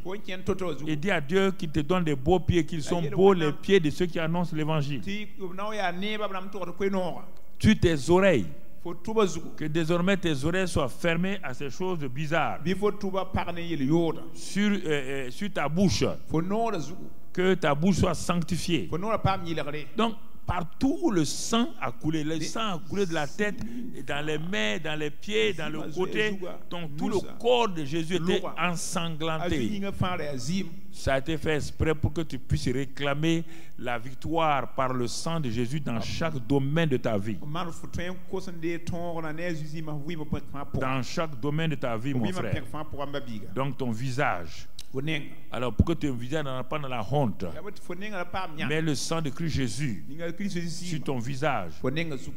Et dis à Dieu qu'il te donne des beaux pieds, qu'ils sont beaux les pieds de ceux qui annoncent l'évangile. Sur tes oreilles, que désormais tes oreilles soient fermées à ces choses bizarres. Sur ta bouche, que ta bouche soit sanctifiée. Donc, partout où le sang a coulé, le sang a coulé de la tête, dans les mains, dans les pieds, dans le côté, donc tout le corps de Jésus était ensanglanté. Ça a été fait exprès pour que tu puisses réclamer la victoire par le sang de Jésus dans chaque domaine de ta vie. Dans chaque domaine de ta vie, mon frère. Donc ton visage. Alors pourquoi ton visage n'en a pas dans la honte? Mets le sang de Christ Jésus sur ton visage.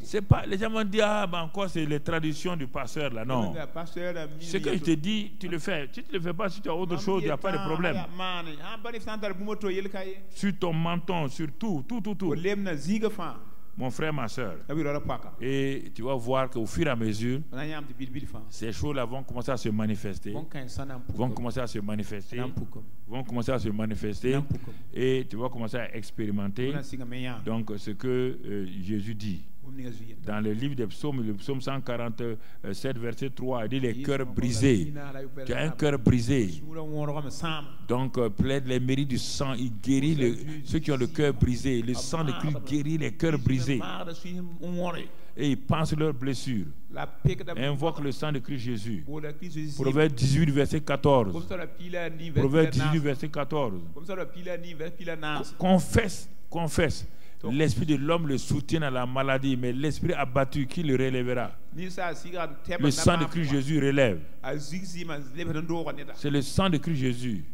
C'est pas, les gens vont dire, encore c'est les traditions du pasteur là. Non. Ce que je te dis, tu le fais. Si tu ne le fais pas, si tu as autre chose, il n'y a pas de problème. Sur ton menton, sur tout. Mon frère, ma soeur. Et tu vas voir qu'au fur et à mesure, ces choses-là vont commencer à se manifester. Et tu vas commencer à expérimenter donc ce que Jésus dit. Dans le livre des psaumes, le psaume 147, verset 3, il dit les cœurs brisés. Tu as un cœur brisé. Donc, plaide les mérites du sang. Il guérit ceux qui ont le cœur brisé. Le sang de Christ guérit les cœurs brisés. Et ils pensent leurs blessures. Et invoque le sang de Christ Jésus. Proverbe 18, verset 14. Proverbe 18, verset 14. Confesse. L'esprit de l'homme le soutient à la maladie, mais l'esprit abattu, qui le relèvera? Le sang de Christ Jésus relève. C'est le sang de Christ Jésus.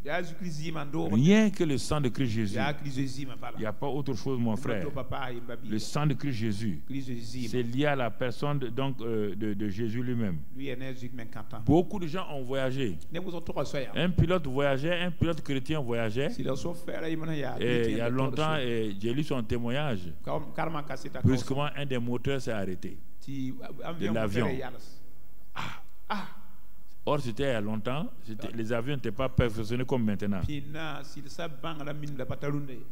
Rien que le sang de Christ Jésus. Il n'y a pas autre chose, mon frère. Le sang de Christ Jésus. C'est lié à la personne de Jésus lui-même. Beaucoup de gens ont voyagé. Un pilote voyageait, un pilote chrétien voyageait. Et il y a longtemps, j'ai lu son témoignage. Brusquement, un des moteurs s'est arrêté de l'avion. Or, c'était il y a longtemps, les avions n'étaient pas perfectionnés comme maintenant.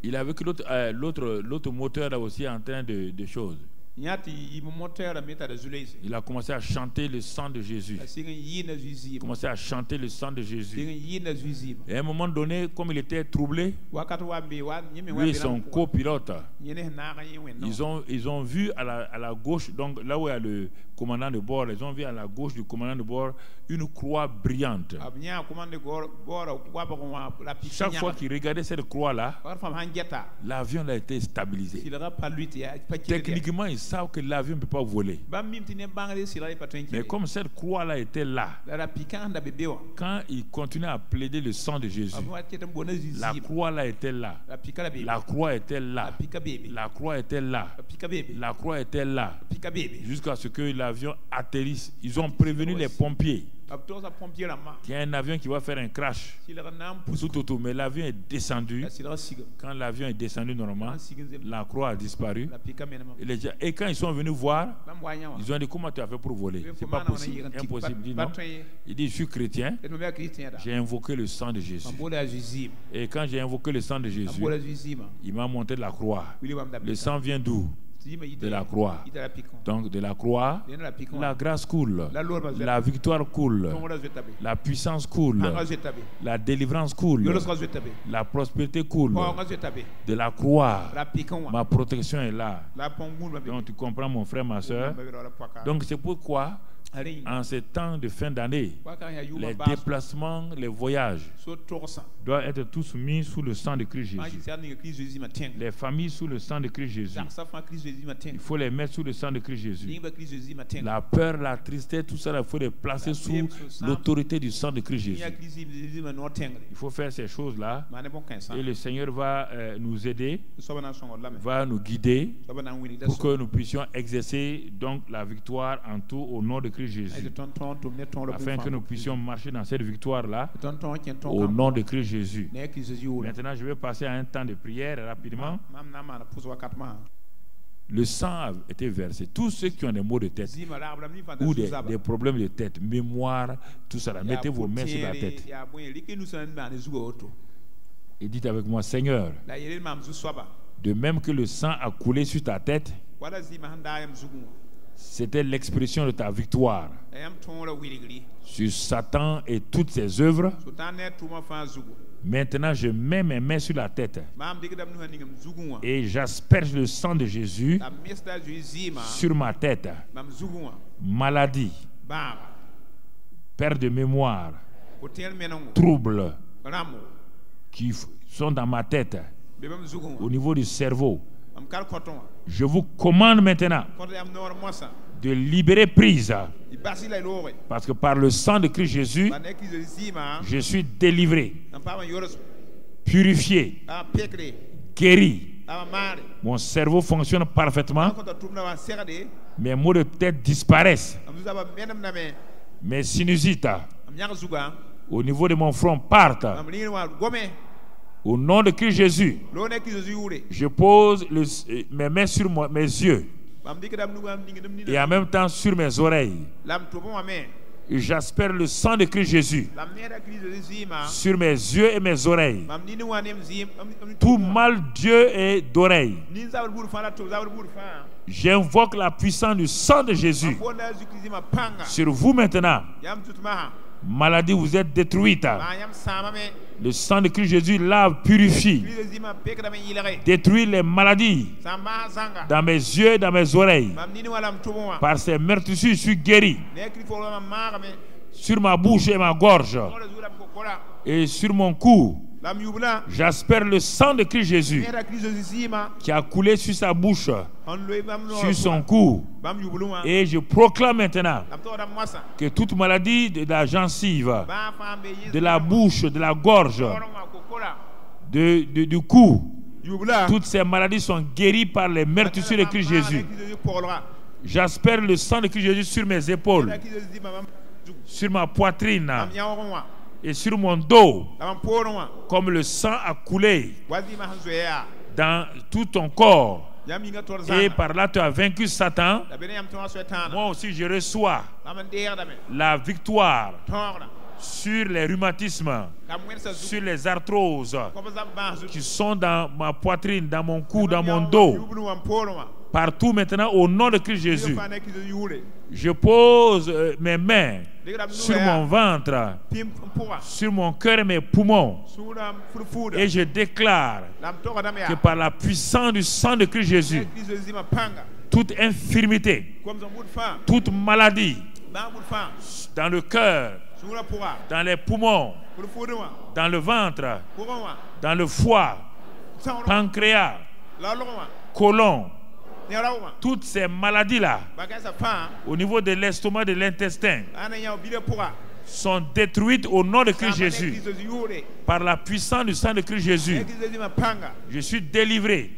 Il avait que l'autre moteur là aussi en train de choses. Il a commencé à chanter le sang de Jésus. Il a commencé à chanter le sang de Jésus. Et à un moment donné, comme il était troublé, lui et son copilote, ils ont vu à la gauche, donc là où il y a le commandant de bord, ils ont vu à la gauche du commandant de bord une croix brillante. Chaque fois qu'il regardait cette croix-là, l'avion a été stabilisé. Techniquement, ils savent que l'avion ne peut pas voler. Mais comme cette croix-là était là, quand il continuait à plaider le sang de Jésus, la croix-là était là. La croix était là. La croix était là. La croix était là. Jusqu'à ce que l'avion atterrisse. Ils ont prévenu les pompiers. Il y a un avion qui va faire un crash. Tout, mais l'avion est descendu. Quand l'avion est descendu normalement, la croix a disparu. Et quand ils sont venus voir, ils ont dit: comment tu as fait pour voler? C'est pas possible, impossible. Il dit non. Il dit: je suis chrétien. J'ai invoqué le sang de Jésus. Et quand j'ai invoqué le sang de Jésus, il m'a montré la croix. Le sang vient d'où? De la croix. Donc de la croix, la grâce coule, la victoire coule, la puissance coule, la délivrance coule, la prospérité coule. De la croix, ma protection est là. Donc tu comprends, mon frère, ma soeur. Donc c'est pourquoi en ces temps de fin d'année, les déplacements, les voyages doivent être tous mis sous le sang de Christ Jésus. Les familles sous le sang de Christ Jésus. Il faut les mettre sous le sang de Christ Jésus. La peur, la tristesse, tout ça, il faut les placer sous l'autorité du sang de Christ Jésus. Il faut faire ces choses-là et le Seigneur va nous aider, va nous guider pour que nous puissions exercer donc la victoire en tout au nom de Christ Jésus, afin que nous puissions marcher dans cette victoire-là au nom de Christ Jésus. Maintenant, je vais passer à un temps de prière rapidement. Le sang a été versé. Tous ceux qui ont des maux de tête ou des problèmes de tête, mémoire, tout ça, mettez vos mains sur la tête et dites avec moi: Seigneur, de même que le sang a coulé sur ta tête, c'était l'expression de ta victoire sur Satan et toutes ses œuvres. Maintenant, je mets mes mains sur la tête et j'asperge le sang de Jésus sur ma tête. Maladie, perte de mémoire, troubles qui sont dans ma tête, au niveau du cerveau. Je vous commande maintenant de libérer prise, parce que par le sang de Christ Jésus, je suis délivré, purifié, guéri. Mon cerveau fonctionne parfaitement. Mes maux de tête disparaissent. Mes sinusites au niveau de mon front partent. Au nom de Christ Jésus, je pose mes mains sur mes yeux et en même temps sur mes oreilles. Et j'aspère le sang de Christ Jésus sur mes yeux et mes oreilles. Tout mal d'yeux et d'oreilles J'invoque la puissance du sang de Jésus sur vous maintenant. Maladie, vous êtes détruite. Le sang de Christ Jésus lave, purifie, détruit les maladies dans mes yeux, dans mes oreilles. Par ces meurtrissures, je suis guéri. Sur ma bouche et ma gorge et sur mon cou, j'aspère le sang de Christ Jésus qui a coulé sur sa bouche, sur son cou. Et je proclame maintenant que toute maladie de la gencive, de la bouche, de la gorge, du cou, toutes ces maladies sont guéries par les meurtrissures de Christ Jésus. J'aspère le sang de Christ Jésus sur mes épaules, sur ma poitrine et sur mon dos, comme le sang a coulé dans tout ton corps. Et par là tu as vaincu Satan. Moi aussi je reçois la victoire sur les rhumatismes, sur les arthroses qui sont dans ma poitrine, dans mon cou, dans mon dos, partout maintenant au nom de Christ Jésus. Je pose mes mains sur mon ventre, sur mon cœur et mes poumons, et je déclare que par la puissance du sang de Christ Jésus, toute infirmité, toute maladie dans le cœur, dans les poumons, dans le ventre, dans le foie, pancréas, côlon, toutes ces maladies-là, au niveau de l'estomac, de l'intestin, sont détruites au nom de Christ Jésus. Par la puissance du sang de Christ Jésus, je suis délivré.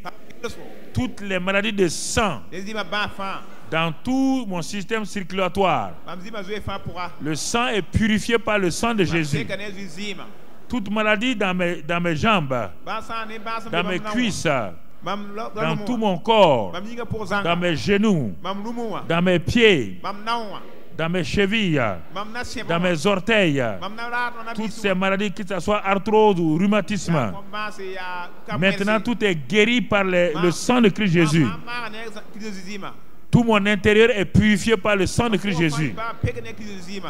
Toutes les maladies de sang dans tout mon système circulatoire, le sang est purifié par le sang de Jésus. Toute maladie dans mes jambes, dans mes cuisses, dans tout mon corps, dans mes genoux, dans mes pieds, dans mes chevilles, dans mes orteils, toutes ces maladies, que ce soit arthrose ou rhumatisme, maintenant tout est guéri par le sang de Christ Jésus. Tout mon intérieur est purifié par le sang de Christ Jésus.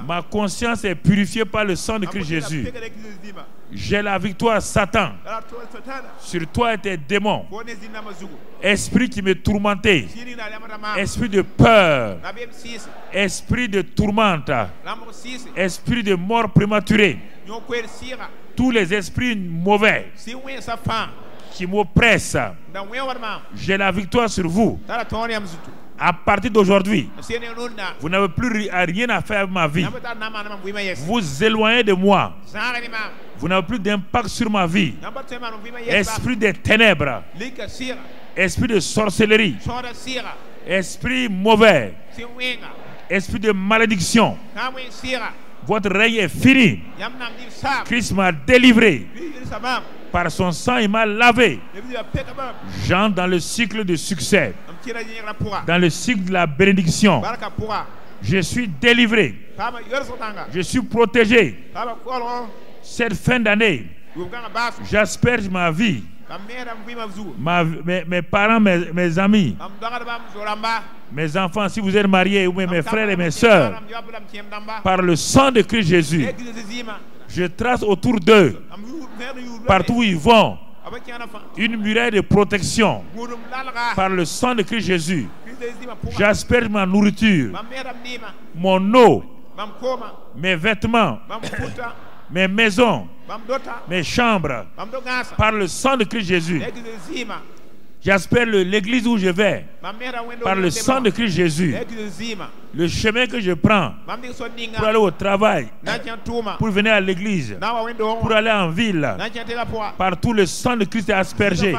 Ma conscience est purifiée par le sang de Christ Jésus. J'ai la victoire, Satan, sur toi et tes démons. Esprit qui me tourmentait, esprit de peur, esprit de tourmente, esprit de mort prématurée, tous les esprits mauvais qui m'oppressent, j'ai la victoire sur vous. À partir d'aujourd'hui, vous n'avez plus rien à faire avec ma vie. Vous vous éloignez de moi. Vous n'avez plus d'impact sur ma vie. Esprit des ténèbres, esprit de sorcellerie, esprit mauvais, esprit de malédiction, votre règne est fini. Christ m'a délivré. Par son sang, il m'a lavé. J'entre dans le cycle de succès, dans le cycle de la bénédiction. Je suis délivré. Je suis protégé. Cette fin d'année, j'asperge ma vie. Mes parents, mes amis, mes enfants, si vous êtes mariés, ou mes frères et mes soeurs, par le sang de Christ Jésus, je trace autour d'eux, partout où ils vont, une muraille de protection par le sang de Christ Jésus. J'asperge ma nourriture, mon eau, mes vêtements, mes maisons, mes chambres, par le sang de Christ Jésus. J'asperge l'église où je vais, par le sang de Christ Jésus. Le chemin que je prends pour aller au travail, pour venir à l'église, pour aller en ville, partout le sang de Christ est aspergé.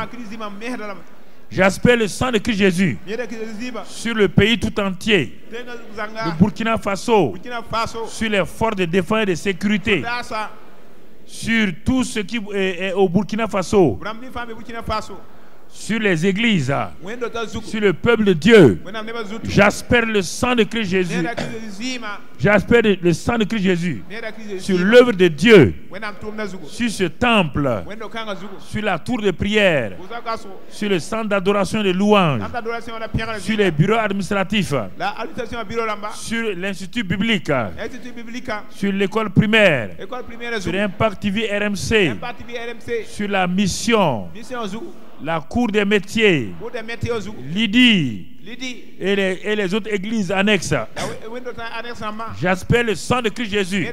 J'asperge le sang de Christ Jésus sur le pays tout entier, le Burkina Faso, sur les forces de défense et de sécurité, sur tout ce qui est au Burkina Faso, sur les églises, sur le peuple de Dieu. J'aspère le sang de Christ Jésus. J'aspère le sang de Christ Jésus sur l'œuvre de Dieu, sur ce temple, sur la tour de prière, sur le centre d'adoration et de louange, sur les bureaux administratifs, sur l'institut biblique, sur l'école primaire, sur Impact TV RMC, sur la mission, la cour des métiers, Lydie et les autres églises annexes. J'aspère le sang de Christ Jésus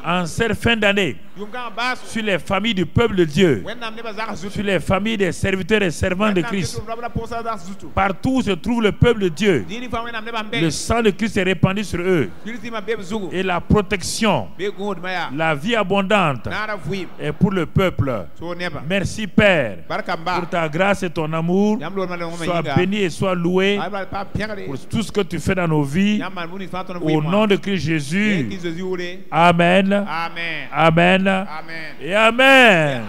en cette fin d'année sur les familles du peuple de Dieu, sur les familles des serviteurs et servants de Christ. Partout où se trouve le peuple de Dieu, le sang de Christ est répandu sur eux. Et la protection, la vie abondante est pour le peuple. Merci Père pour ta grâce et ton amour. Sois béni et sois loué pour tout ce que tu fais dans nos vies. Au nom de Christ Jésus. Amen. Amen. Amen. Et Amen.